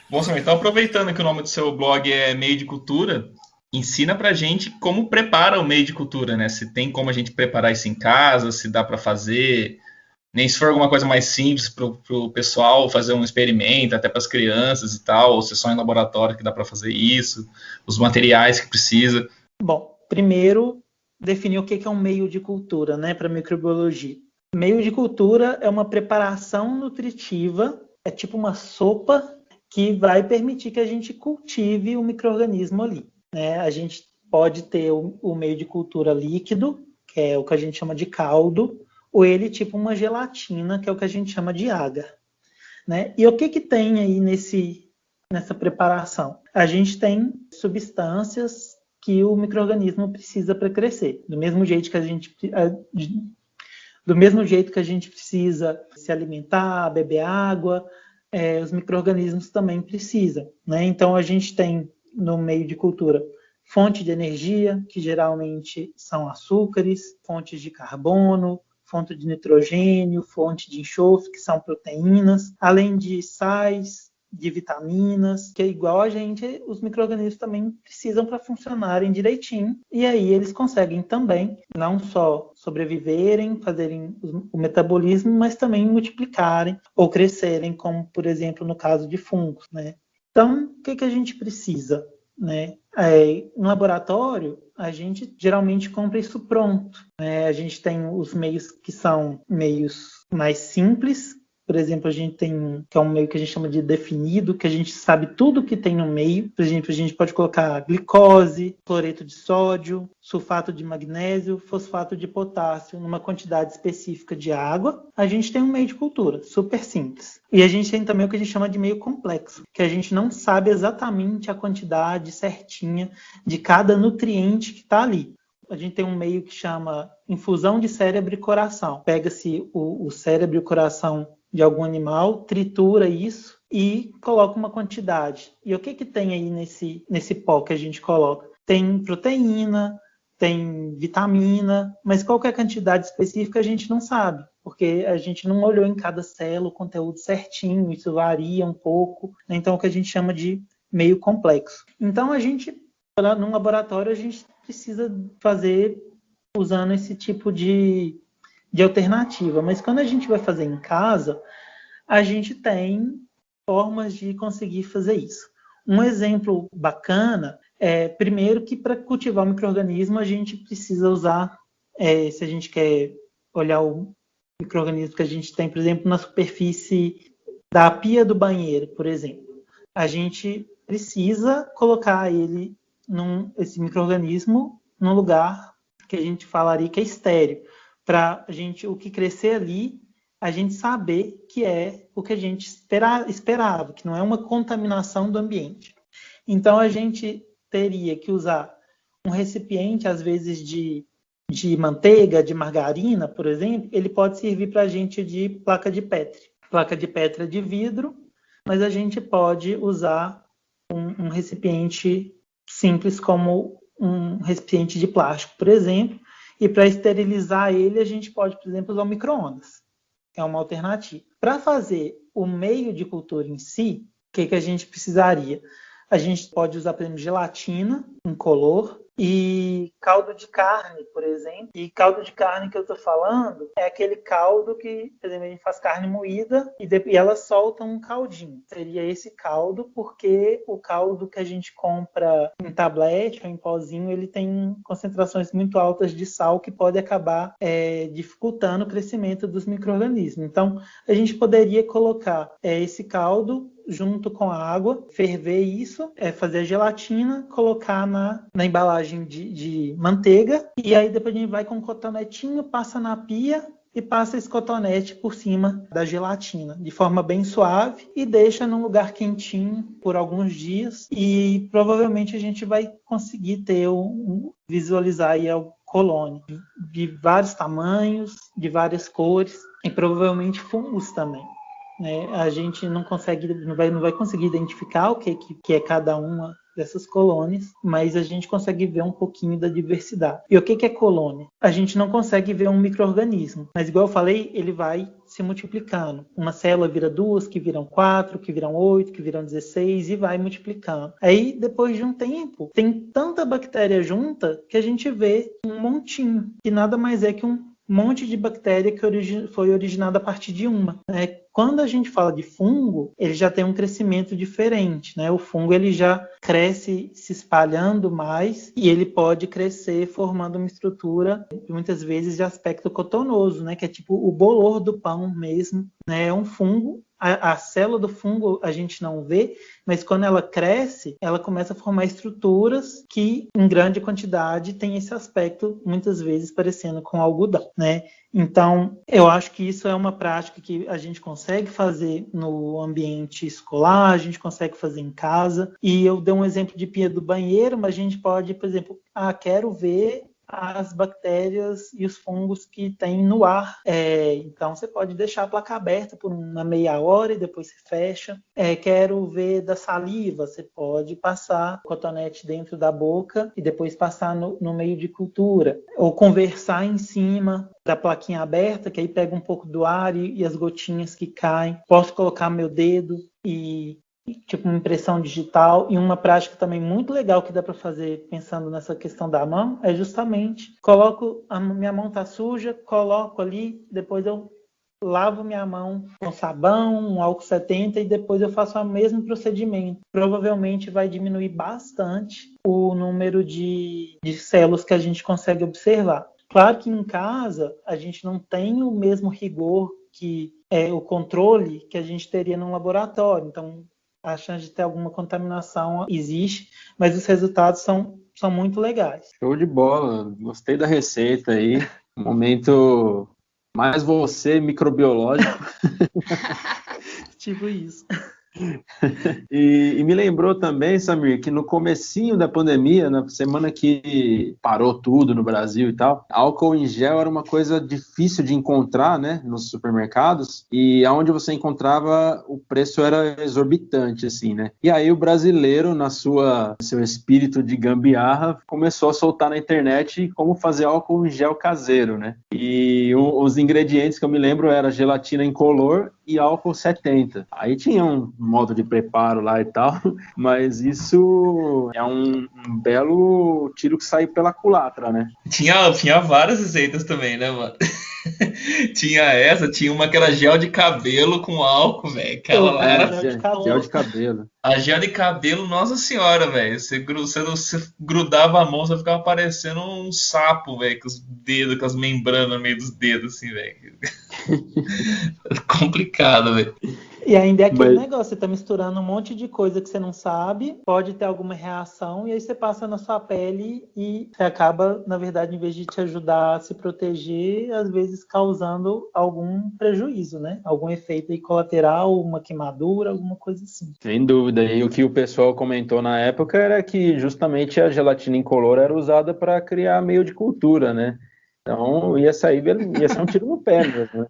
Bom, Samir, então aproveitando que o nome do seu blog é Meio de Cultura, ensina pra gente como prepara o meio de cultura, né? Se tem como a gente preparar isso em casa, se dá para fazer, nem se for alguma coisa mais simples pro pessoal fazer um experimento, até para as crianças e tal, ou se é só em laboratório que dá para fazer isso, os materiais que precisa. Bom, primeiro, definir o que é um meio de cultura, né, para microbiologia. Meio de cultura é uma preparação nutritiva, é tipo uma sopa que vai permitir que a gente cultive o micro-organismo ali, né? A gente pode ter o meio de cultura líquido, que é o que a gente chama de caldo, ou ele tipo uma gelatina, que é o que a gente chama de agar, né? E o que tem aí nessa preparação? A gente tem substâncias que o micro-organismo precisa para crescer, do mesmo jeito que a gente precisa se alimentar, beber água, os micro-organismos também precisam, né? Então a gente tem no meio de cultura fonte de energia, que geralmente são açúcares, fontes de carbono, fonte de nitrogênio, fonte de enxofre, que são proteínas, além de sais, de vitaminas, que é igual a gente, os micro-organismos também precisam para funcionarem direitinho. E aí eles conseguem também não só sobreviverem, fazerem o metabolismo, mas também multiplicarem ou crescerem, como, por exemplo, no caso de fungos, né? Então, o que a gente precisa, né? No laboratório, a gente geralmente compra isso pronto, né? A gente tem os meios que são meios mais simples. Por exemplo, a gente tem que é um meio que a gente chama de definido, que a gente sabe tudo que tem no meio. Por exemplo, a gente pode colocar glicose, cloreto de sódio, sulfato de magnésio, fosfato de potássio, numa quantidade específica de água. A gente tem um meio de cultura, super simples. E a gente tem também o que a gente chama de meio complexo, que a gente não sabe exatamente a quantidade certinha de cada nutriente que está ali. A gente tem um meio que chama infusão de cérebro e coração. Pega-se o cérebro e o coração de algum animal, tritura isso e coloca uma quantidade. E o que tem aí nesse pó que a gente coloca? Tem proteína, tem vitamina, mas qual que é a quantidade específica a gente não sabe, porque a gente não olhou em cada célula o conteúdo certinho, isso varia um pouco, né? Então é o que a gente chama de meio complexo. Então num laboratório, a gente precisa fazer usando esse tipo de alternativa, mas quando a gente vai fazer em casa, a gente tem formas de conseguir fazer isso. Um exemplo bacana é, primeiro, que para cultivar o micro-organismo a gente precisa usar, se a gente quer olhar o micro-organismo que a gente tem, por exemplo, na superfície da pia do banheiro, por exemplo, a gente precisa colocar esse micro-organismo num lugar que a gente falaria que é estéril, para o que crescer ali, a gente saber que é o que a gente esperava, que não é uma contaminação do ambiente. Então, a gente teria que usar um recipiente, às vezes, de manteiga, de margarina, por exemplo, ele pode servir para a gente de placa de Petri. Placa de Petri é de vidro, mas a gente pode usar um recipiente simples como um recipiente de plástico, por exemplo, e para esterilizar ele, a gente pode, por exemplo, usar o micro-ondas. É uma alternativa. Para fazer o meio de cultura em si, o que a gente precisaria? A gente pode usar, por exemplo, gelatina incolor e caldo de carne, por exemplo. E caldo de carne que eu estou falando é aquele caldo que, por exemplo, a gente faz carne moída e ela solta um caldinho. Seria esse caldo, porque o caldo que a gente compra em tablete ou em pozinho, ele tem concentrações muito altas de sal que pode acabar dificultando o crescimento dos micro-organismos. Então, a gente poderia colocar esse caldo junto com a água, ferver isso, fazer a gelatina, colocar na embalagem de manteiga, e aí depois a gente vai com um cotonetinho, passa na pia e passa esse cotonete por cima da gelatina, de forma bem suave, e deixa num lugar quentinho por alguns dias, e provavelmente a gente vai conseguir ter visualizar aí o colônia de vários tamanhos, de várias cores, e provavelmente fungos também. A gente não vai conseguir identificar o que é cada uma dessas colônias, mas a gente consegue ver um pouquinho da diversidade. E o que é colônia? A gente não consegue ver um micro-organismo, mas igual eu falei, ele vai se multiplicando. Uma célula vira 2, que viram 4, que viram 8, que viram 16 e vai multiplicando. Aí, depois de um tempo, tem tanta bactéria junta que a gente vê um montinho, que nada mais é que um monte de bactéria que foi originada a partir de uma. Quando a gente fala de fungo, ele já tem um crescimento diferente. O fungo ele já cresce se espalhando mais e ele pode crescer formando uma estrutura, muitas vezes, de aspecto cotonoso, que é tipo o bolor do pão mesmo. É um fungo. A célula do fungo a gente não vê, mas quando ela cresce, ela começa a formar estruturas que, em grande quantidade, tem esse aspecto, muitas vezes, parecendo com algodão. Então, eu acho que isso é uma prática que a gente consegue fazer no ambiente escolar, a gente consegue fazer em casa. E eu dei um exemplo de pia do banheiro, mas a gente pode, por exemplo, quero ver as bactérias e os fungos que tem no ar. Então, você pode deixar a placa aberta por uma meia hora e depois você fecha. Quero ver da saliva, você pode passar o cotonete dentro da boca e depois passar no meio de cultura. Ou conversar em cima da plaquinha aberta, que aí pega um pouco do ar e as gotinhas que caem. Posso colocar meu dedo e tipo uma impressão digital. E uma prática também muito legal que dá para fazer pensando nessa questão da mão é justamente a minha mão tá suja, coloco ali, depois eu lavo minha mão com sabão, um álcool 70 e depois eu faço o mesmo procedimento. Provavelmente vai diminuir bastante o número de células que a gente consegue observar. Claro que em casa a gente não tem o mesmo rigor que o controle que a gente teria num laboratório. Então, a chance de ter alguma contaminação existe, mas os resultados são muito legais. Show de bola, gostei da receita aí. Momento mais você, microbiológico. Tipo isso. E me lembrou também, Samir, que no comecinho da pandemia, na semana que parou tudo no Brasil e tal, álcool em gel era uma coisa difícil de encontrar, nos supermercados, e aonde você encontrava, o preço era exorbitante, assim, E aí o brasileiro, seu espírito de gambiarra, começou a soltar na internet como fazer álcool em gel caseiro, E os ingredientes que eu me lembro era gelatina incolor e álcool 70. Aí tinha um modo de preparo lá e tal, mas isso é um belo tiro que sai pela culatra, Tinha várias receitas também, mano? Tinha uma que era gel de cabelo com álcool, velho. Aquela lá era gel de cabelo. A gel de cabelo, nossa senhora, velho. Você grudava a mão, você ficava parecendo um sapo, velho, com os dedos, com as membranas no meio dos dedos, assim, velho. Complicado, velho. E ainda é aquele negócio, você tá misturando um monte de coisa que você não sabe, pode ter alguma reação, e aí você passa na sua pele e você acaba, na verdade, em vez de te ajudar a se proteger, às vezes causando algum prejuízo, Algum efeito aí colateral, uma queimadura, alguma coisa assim. Sem dúvida. E o que o pessoal comentou na época era que justamente a gelatina incolor era usada para criar meio de cultura, Então ia ser um tiro no pé mesmo,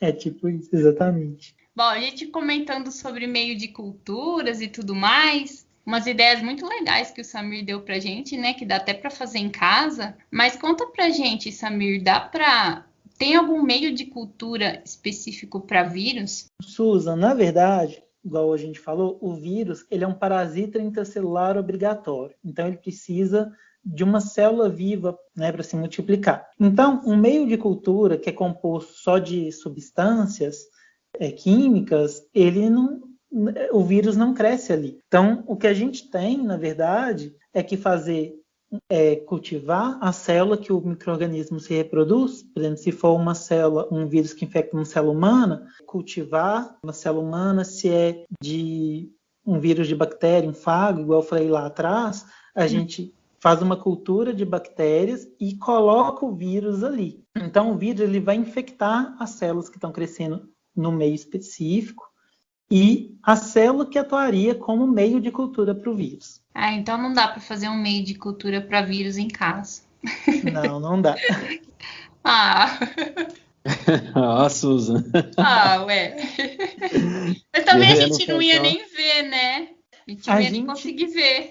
É tipo isso, exatamente. Bom, a gente comentando sobre meio de culturas e tudo mais, umas ideias muito legais que o Samir deu pra gente, que dá até pra fazer em casa. Mas conta pra gente, Samir, tem algum meio de cultura específico para vírus? Susan, na verdade, igual a gente falou, o vírus ele é um parasita intracelular obrigatório. Então, ele precisa de uma célula viva, né, para se multiplicar. Então, um meio de cultura que é composto só de substâncias químicas, o vírus não cresce ali. Então, o que a gente tem, na verdade, é que cultivar a célula que o micro-organismo se reproduz. Por exemplo, se for um vírus que infecta uma célula humana, cultivar uma célula humana, se é de um vírus de bactéria, um fago, igual eu falei lá atrás, a gente faz uma cultura de bactérias e coloca o vírus ali. Então, o vírus ele vai infectar as células que estão crescendo no meio específico e a célula que atuaria como meio de cultura para o vírus. Então não dá para fazer um meio de cultura para vírus em casa. Não dá. Susan. Ué. Mas também a gente não ia nem ver, né? A gente não ia nem conseguir ver.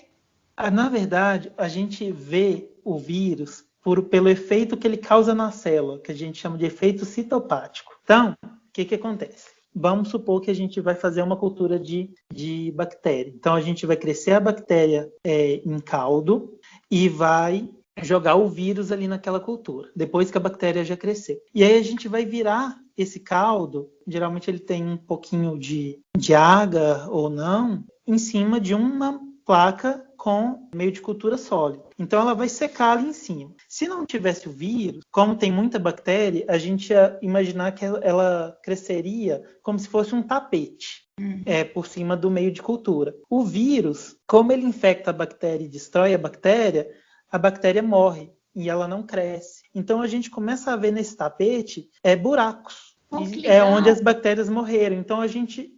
Na verdade, a gente vê o vírus pelo efeito que ele causa na célula, que a gente chama de efeito citopático. Então, o que acontece? Vamos supor que a gente vai fazer uma cultura de bactéria. Então, a gente vai crescer a bactéria em caldo e vai jogar o vírus ali naquela cultura, depois que a bactéria já cresceu. E aí a gente vai virar esse caldo, geralmente ele tem um pouquinho de agar ou não, em cima de uma placa com meio de cultura sólido. Então, ela vai secar ali em cima. Se não tivesse o vírus, como tem muita bactéria, a gente ia imaginar que ela cresceria como se fosse um tapete por cima do meio de cultura. O vírus, como ele infecta a bactéria e destrói a bactéria morre e ela não cresce. Então, a gente começa a ver nesse tapete buracos. Onde as bactérias morreram. Então, a gente,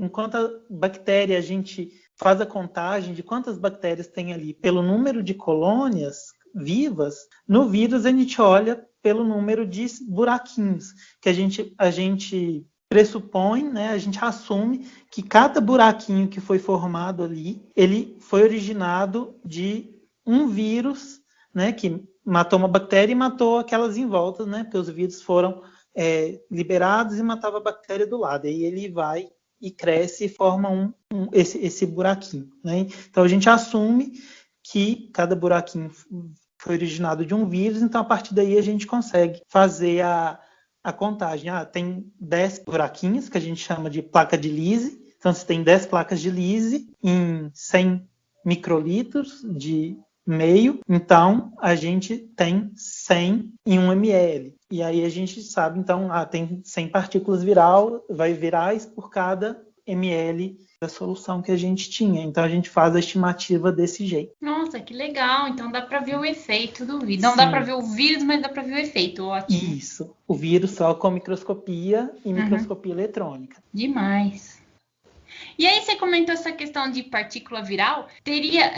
enquanto a bactéria, a gente faz a contagem de quantas bactérias tem ali pelo número de colônias vivas, no vírus a gente olha pelo número de buraquinhos, que a gente pressupõe, né, a gente assume que cada buraquinho que foi formado ali, ele foi originado de um vírus, né, que matou uma bactéria e matou aquelas em volta, né, porque os vírus foram liberados e matavam a bactéria do lado. Aí ele vai e cresce e forma esse buraquinho, né? Então, a gente assume que cada buraquinho foi originado de um vírus, então, a partir daí, a gente consegue fazer a contagem. Tem 10 buraquinhos, que a gente chama de placa de Lise. Então, se tem 10 placas de Lise em 100 microlitros de meio, então, a gente tem 100 em 1 ml. E aí a gente sabe, então, tem 100 partículas virais por cada ml da solução que a gente tinha. Então, a gente faz a estimativa desse jeito. Nossa, que legal! Então, dá para ver o efeito do vírus. Não dá para ver o vírus, mas dá para ver o efeito. Ótimo. Isso. O vírus só com microscopia e microscopia eletrônica. Demais. E aí você comentou essa questão de partícula viral. Teria,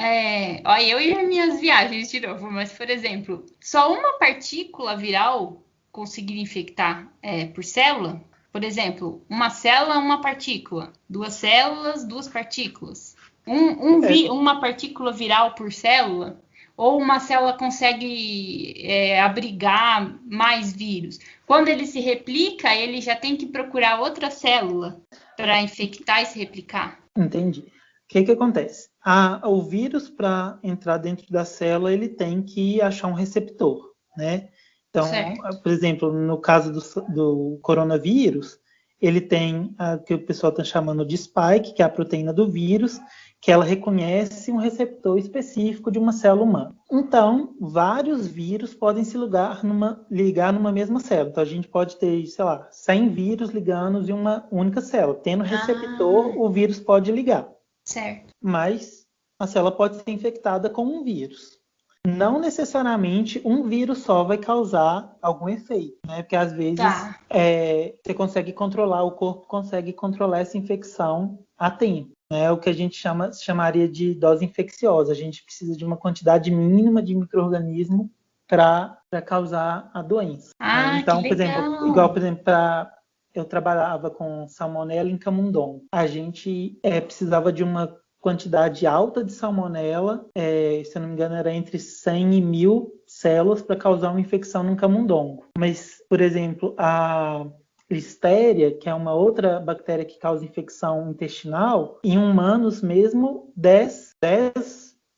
eu e as minhas viagens de novo, mas, por exemplo, só uma partícula viral conseguir infectar por célula? Por exemplo, uma célula, uma partícula. 2 células, 2 partículas. Uma partícula viral por célula? Ou uma célula consegue abrigar mais vírus? Quando ele se replica, ele já tem que procurar outra célula para infectar e se replicar? Entendi. O que acontece? O vírus, para entrar dentro da célula, ele tem que achar um receptor, né? Então, por exemplo, no caso do coronavírus, ele tem o que o pessoal está chamando de spike, que é a proteína do vírus, que ela reconhece um receptor específico de uma célula humana. Então, vários vírus podem se ligar numa mesma célula. Então, a gente pode ter, 100 vírus ligando em uma única célula. Tendo receptor, o vírus pode ligar. Certo. Mas a célula pode ser infectada com um vírus. Não necessariamente um vírus só vai causar algum efeito, né? Porque às vezes você consegue controlar, o corpo consegue controlar essa infecção a tempo. É o que a gente chamaria de dose infecciosa. A gente precisa de uma quantidade mínima de micro-organismo para causar a doença. Então, por exemplo, eu trabalhava com salmonela em camundongo. A gente precisava de uma quantidade alta de salmonela, se eu não me engano, era entre 100 e 1000 células para causar uma infecção num camundongo. Mas, por exemplo, a Listeria, que é uma outra bactéria que causa infecção intestinal, em humanos mesmo, 10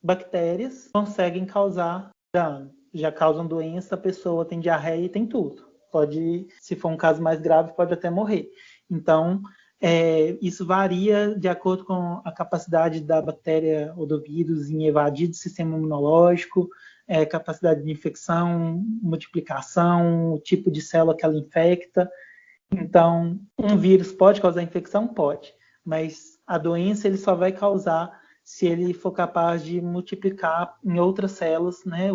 bactérias conseguem causar dano. Já causam doença, a pessoa tem diarreia e tem tudo. Pode, se for um caso mais grave, pode até morrer. Então, isso varia de acordo com a capacidade da bactéria ou do vírus em evadir do sistema imunológico, capacidade de infecção, multiplicação, o tipo de célula que ela infecta. Então, um vírus pode causar infecção? Pode, mas a doença ele só vai causar se ele for capaz de multiplicar em outras células, né,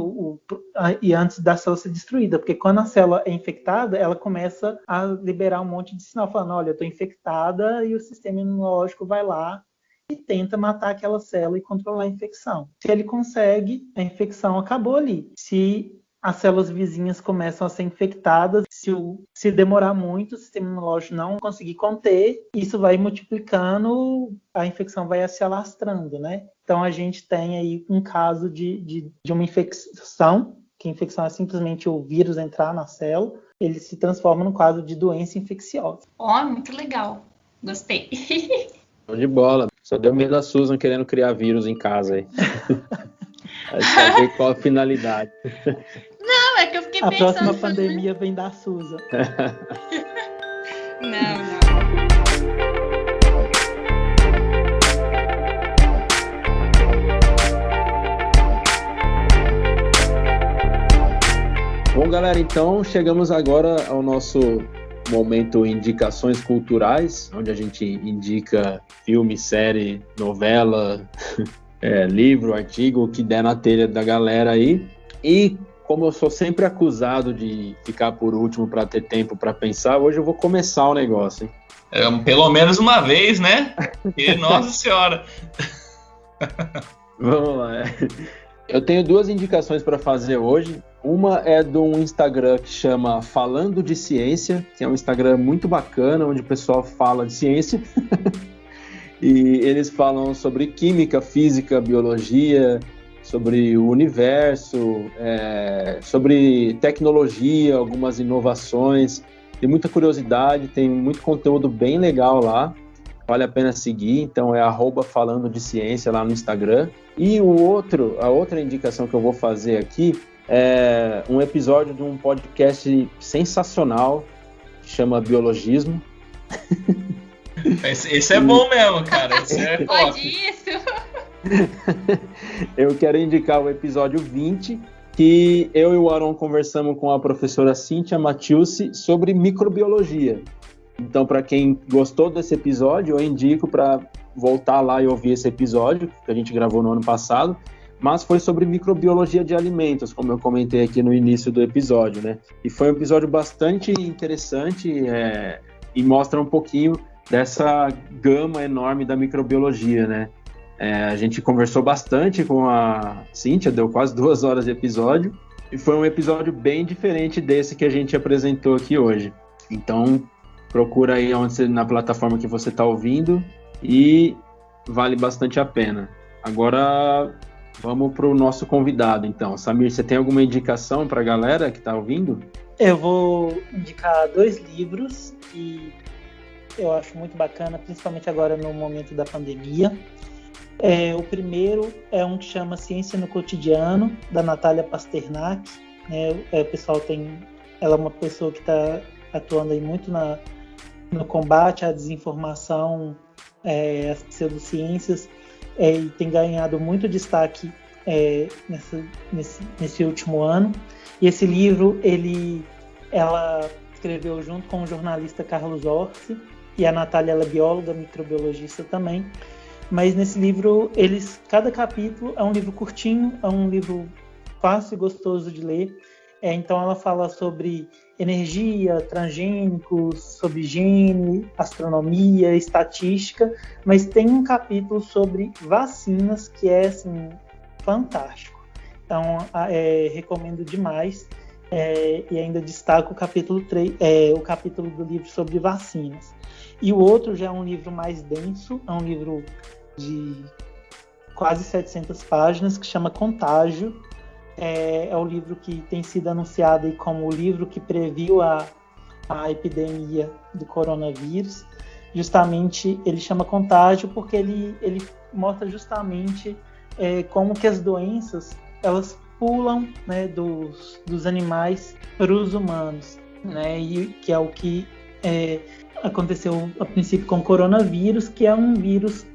e antes da célula ser destruída, porque quando a célula é infectada, ela começa a liberar um monte de sinal, falando, olha, eu estou infectada, e o sistema imunológico vai lá e tenta matar aquela célula e controlar a infecção. Se ele consegue, a infecção acabou ali. Se as células vizinhas começam a ser infectadas, se demorar muito, o sistema imunológico não conseguir conter, isso vai multiplicando, a infecção vai se alastrando, né? Então a gente tem aí um caso de uma infecção, que a infecção é simplesmente o vírus entrar na célula, ele se transforma num quadro de doença infecciosa. Muito legal. Gostei. Show de bola. Só deu medo da Susan querendo criar vírus em casa aí. Aí saber qual a finalidade. Não, é que eu fiquei pensando... A próxima pandemia vem da Susan. Não. Bom, galera, então chegamos agora ao nosso momento Indicações Culturais, onde a gente indica filme, série, novela, livro, artigo, o que der na telha da galera aí. E como eu sou sempre acusado de ficar por último para ter tempo para pensar, hoje eu vou começar o negócio, hein? Pelo menos uma vez, né? E, nossa senhora! Vamos lá. Eu tenho 2 indicações para fazer hoje. Uma é de um Instagram que chama Falando de Ciência, que é um Instagram muito bacana, onde o pessoal fala de ciência. E eles falam sobre química, física, biologia, sobre o universo, sobre tecnologia, algumas inovações. Tem muita curiosidade, tem muito conteúdo bem legal lá. Vale a pena seguir, então é @falando de ciência lá no Instagram. E a outra indicação que eu vou fazer aqui é um episódio de um podcast sensacional, que chama Biologismo. Esse é bom mesmo, cara. Esse é top. Pode isso? Eu quero indicar o episódio 20, que eu e o Aron conversamos com a professora Cíntia Matiusi sobre microbiologia. Então, para quem gostou desse episódio, eu indico para voltar lá e ouvir esse episódio, que a gente gravou no ano passado, mas foi sobre microbiologia de alimentos, como eu comentei aqui no início do episódio, né? E foi um episódio bastante interessante e mostra um pouquinho dessa gama enorme da microbiologia, né? A gente conversou bastante com a Cíntia, deu quase 2 horas de episódio, e foi um episódio bem diferente desse que a gente apresentou aqui hoje. Então, procura aí na plataforma que você está ouvindo e vale bastante a pena. Agora, vamos para o nosso convidado, então. Samir, você tem alguma indicação para a galera que está ouvindo? Eu vou indicar 2 livros que eu acho muito bacana, principalmente agora no momento da pandemia. O primeiro é um que chama Ciência no Cotidiano, da Natália Pasternak. Ela é uma pessoa que está atuando aí muito no combate à desinformação, às pseudociências, e tem ganhado muito destaque nesse último ano. E esse livro, ela escreveu junto com o jornalista Carlos Orsi, e a Natália, ela é bióloga, microbiologista também. Mas nesse livro, cada capítulo é um livro curtinho, é um livro fácil e gostoso de ler. Então ela fala sobre energia, transgênicos, sobre higiene, astronomia, estatística, mas tem um capítulo sobre vacinas que é assim, fantástico. Então recomendo demais. E ainda destaco o capítulo 3, o capítulo do livro sobre vacinas. E o outro já é um livro mais denso, é um livro de quase 700 páginas, que chama Contágio. É o livro que tem sido anunciado aí como o livro que previu a a epidemia do coronavírus. Justamente ele chama Contágio porque ele mostra justamente como que as doenças elas pulam, né, dos animais para os humanos, né, e que é o que aconteceu a princípio com o coronavírus, que é um vírus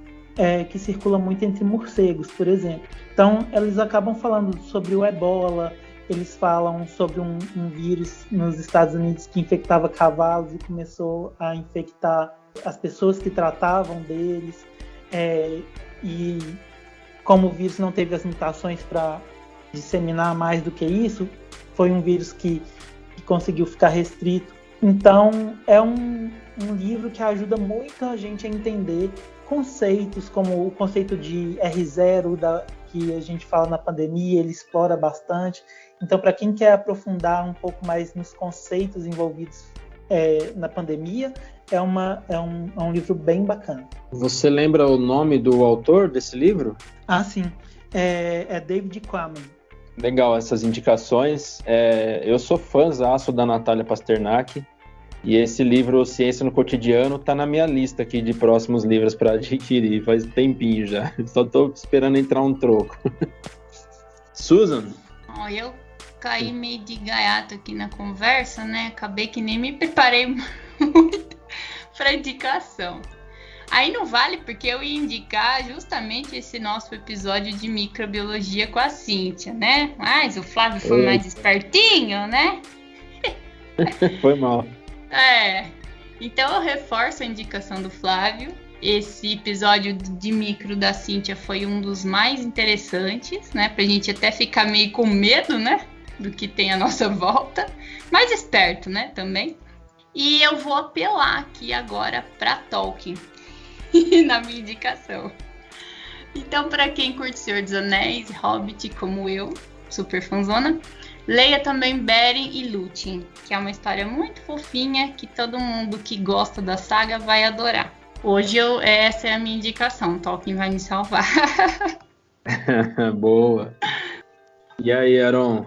que circula muito entre morcegos, por exemplo. Então eles acabam falando sobre o ebola, eles falam sobre um vírus nos Estados Unidos que infectava cavalos e começou a infectar as pessoas que tratavam deles, e como o vírus não teve as mutações para disseminar mais do que isso, foi um vírus que conseguiu ficar restrito. Então é um livro que ajuda muito a gente a entender conceitos como o conceito de R0 que a gente fala na pandemia, ele explora bastante. Então, para quem quer aprofundar um pouco mais nos conceitos envolvidos na pandemia, é um livro bem bacana. Você lembra o nome do autor desse livro? Ah, sim. É David Quammen. Legal, essas indicações. Eu sou fãzaço da Natália Pasternak, e esse livro, Ciência no Cotidiano, está na minha lista aqui de próximos livros para adquirir. Faz tempinho já. Só estou esperando entrar um troco. Susan? Eu caí meio de gaiato aqui na conversa, né? Acabei que nem me preparei muito para indicação. Aí não vale porque eu ia indicar justamente esse nosso episódio de microbiologia com a Cíntia, né? Mas o Flávio foi mais espertinho, né? Foi mal. Então eu reforço a indicação do Flávio. Esse episódio de micro da Cíntia foi um dos mais interessantes, né? Pra gente até ficar meio com medo, né? Do que tem à nossa volta. Mais esperto, né? Também. E eu vou apelar aqui agora pra Tolkien na minha indicação. Então, pra quem curte Senhor dos Anéis, Hobbit, como eu, super fanzona, leia também Beren e Lúthien, que é uma história muito fofinha que todo mundo que gosta da saga vai adorar. Hoje essa é a minha indicação, Tolkien vai me salvar. Boa. E aí, Aaron?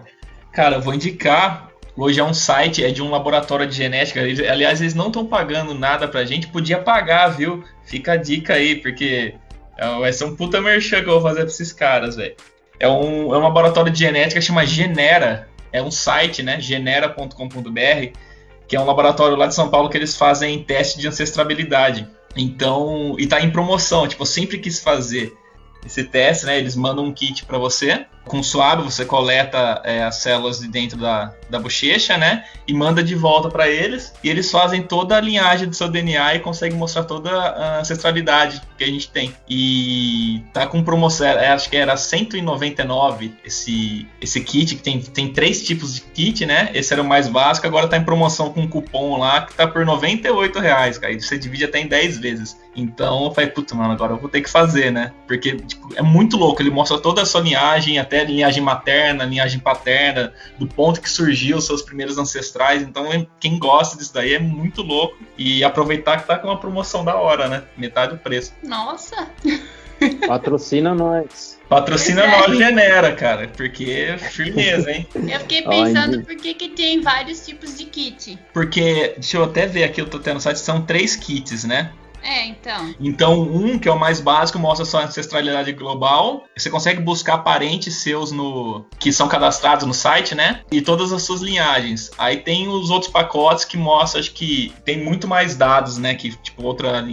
Cara, eu vou indicar. Hoje é um site, de um laboratório de genética. Aliás, eles não estão pagando nada pra gente. Podia pagar, viu? Fica a dica aí, porque vai ser um puta merchan que eu vou fazer pra esses caras, velho. É um laboratório de genética que chama Genera. É um site, né? genera.com.br, que é um laboratório lá de São Paulo que eles fazem teste de ancestrabilidade. Então, e tá em promoção. Tipo, eu sempre quis fazer esse teste, né? Eles mandam um kit para você. Com suave, você coleta as células de dentro da bochecha, né? E manda de volta para eles. E eles fazem toda a linhagem do seu DNA e conseguem mostrar toda a ancestralidade que a gente tem. E tá com promoção, acho que era R$199 esse kit, que tem 3 tipos de kit, né? Esse era o mais básico, agora tá em promoção com um cupom lá que tá por R$98, cara. E você divide até em 10 vezes. Então eu falei, puta, mano, agora eu vou ter que fazer, né? Porque tipo, é muito louco, ele mostra toda a sua linhagem, até linhagem materna, linhagem paterna, do ponto que surgiu os seus primeiros ancestrais. Então quem gosta disso daí é muito louco. E aproveitar que tá com uma promoção da hora, né? Metade do preço. Nossa! Patrocina nós. Patrocina nós, Genera, cara. Porque firmeza, hein? Eu fiquei pensando por que tem vários tipos de kit. Porque, deixa eu até ver aqui, eu tô tendo no site, são 3 kits, né? Então. Então, um que é o mais básico mostra sua ancestralidade global. Você consegue buscar parentes seus que são cadastrados no site, né? E todas as suas linhagens. Aí tem os outros pacotes que mostram, acho que tem muito mais dados, né? Que tipo outra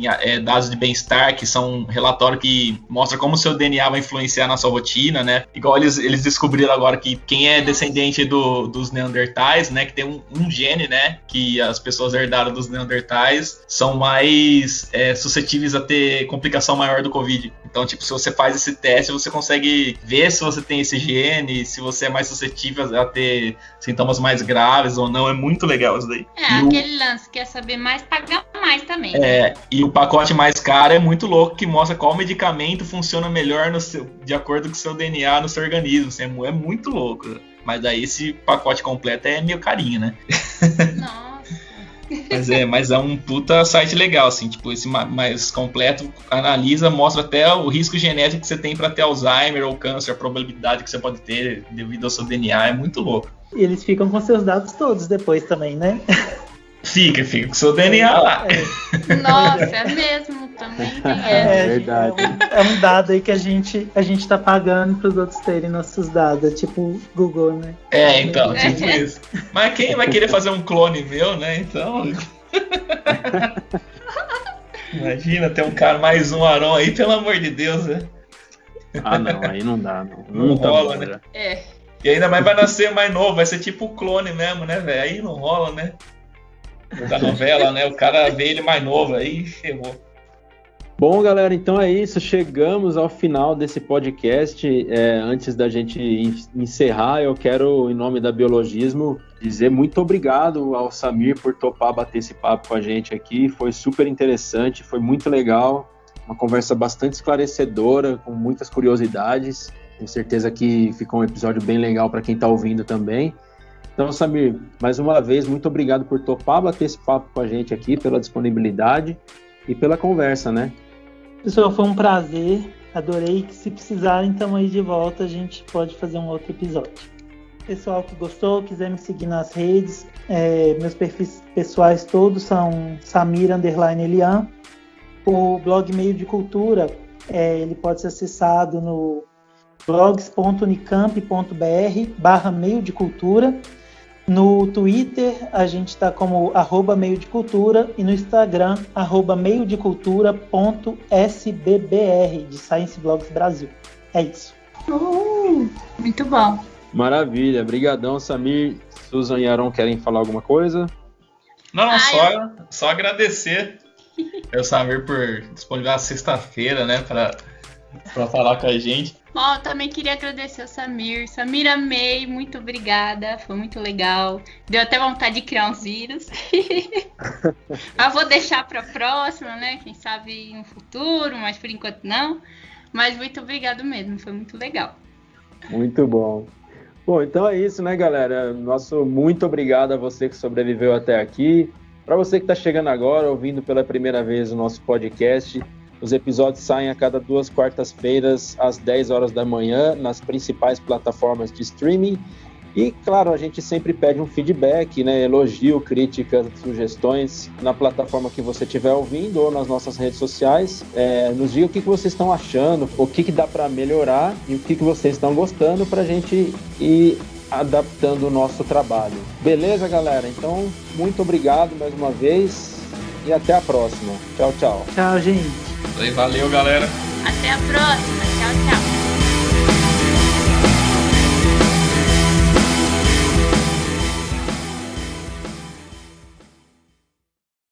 dados de bem-estar, que são um relatório que mostra como o seu DNA vai influenciar na sua rotina, né? Igual eles descobriram agora que quem é descendente dos Neandertais, né? Que tem um gene, né? Que as pessoas herdaram dos Neandertais são mais suscetíveis a ter complicação maior do Covid. Então, tipo, se você faz esse teste, você consegue ver se você tem esse gene, se você é mais suscetível a ter sintomas mais graves ou não. É muito legal isso daí. Aquele lance, quer saber mais, paga mais também. Né? E o pacote mais caro é muito louco, que mostra qual medicamento funciona melhor de acordo com o seu DNA no seu organismo. Assim, é muito louco. Mas aí esse pacote completo é meio carinho, né? Nossa. Mas é um puta site legal, assim, tipo, esse mais completo analisa, mostra até o risco genético que você tem para ter Alzheimer ou câncer, a probabilidade que você pode ter devido ao seu DNA, é muito louco. E eles ficam com seus dados todos depois também, né? Fica com o seu DNA lá. Nossa, é mesmo, também tem essa. Verdade. É um dado aí que a gente tá pagando para os outros terem nossos dados. É tipo Google, né? Então, tipo isso. Mas quem vai querer fazer um clone meu, né? Então. Imagina, ter um cara mais um Aron aí, pelo amor de Deus, né? Ah, não, aí não dá, não. Não rola, bom, né? É. E ainda mais vai nascer mais novo, vai ser tipo o clone mesmo, né, velho? Aí não rola, né? Da novela, né? O cara vê ele mais novo, aí ferrou. Bom, galera, então é isso. Chegamos ao final desse podcast. Antes da gente encerrar, eu quero, em nome da Biologismo, dizer muito obrigado ao Samir por topar bater esse papo com a gente aqui. Foi super interessante, foi muito legal. Uma conversa bastante esclarecedora, com muitas curiosidades. Tenho certeza que ficou um episódio bem legal para quem está ouvindo também. Então, Samir, mais uma vez, muito obrigado por topar bater esse papo com a gente aqui, pela disponibilidade e pela conversa, né? Pessoal, foi um prazer. Adorei. Que se precisarem, estamos aí de volta. A gente pode fazer um outro episódio. Pessoal que gostou, quiser me seguir nas redes, meus perfis pessoais todos são Samir_Elian. O blog Meio de Cultura, ele pode ser acessado no blogs.unicamp.br/meio de cultura. No Twitter, a gente está como @meio de cultura e no Instagram, @meiodecultura.sbbr, de Science Blogs Brasil. É isso. Muito bom. Maravilha, brigadão, Samir. Susan e Aron querem falar alguma coisa? Não, só agradecer ao Samir por disponibilizar a sexta-feira, né, pra falar com a gente. Bom, também queria agradecer ao Samir. Samir, amei, muito obrigada, foi muito legal. Deu até vontade de criar uns vírus. Mas vou deixar para a próxima, né? Quem sabe no futuro, mas por enquanto não. Mas muito obrigado mesmo, foi muito legal. Muito bom. Bom, então é isso, né, galera? Nosso muito obrigado a você que sobreviveu até aqui. Para você que está chegando agora, ouvindo pela primeira vez o nosso podcast, os episódios saem a cada 2 quartas-feiras, às 10 horas da manhã, nas principais plataformas de streaming. E, claro, a gente sempre pede um feedback, né? Elogio, críticas, sugestões na plataforma que você estiver ouvindo ou nas nossas redes sociais. Nos diga o que vocês estão achando, o que dá para melhorar e o que vocês estão gostando para a gente ir adaptando o nosso trabalho. Beleza, galera? Então, muito obrigado mais uma vez e até a próxima. Tchau, tchau. Tchau, gente. Valeu, galera. Até a próxima. Tchau, tchau.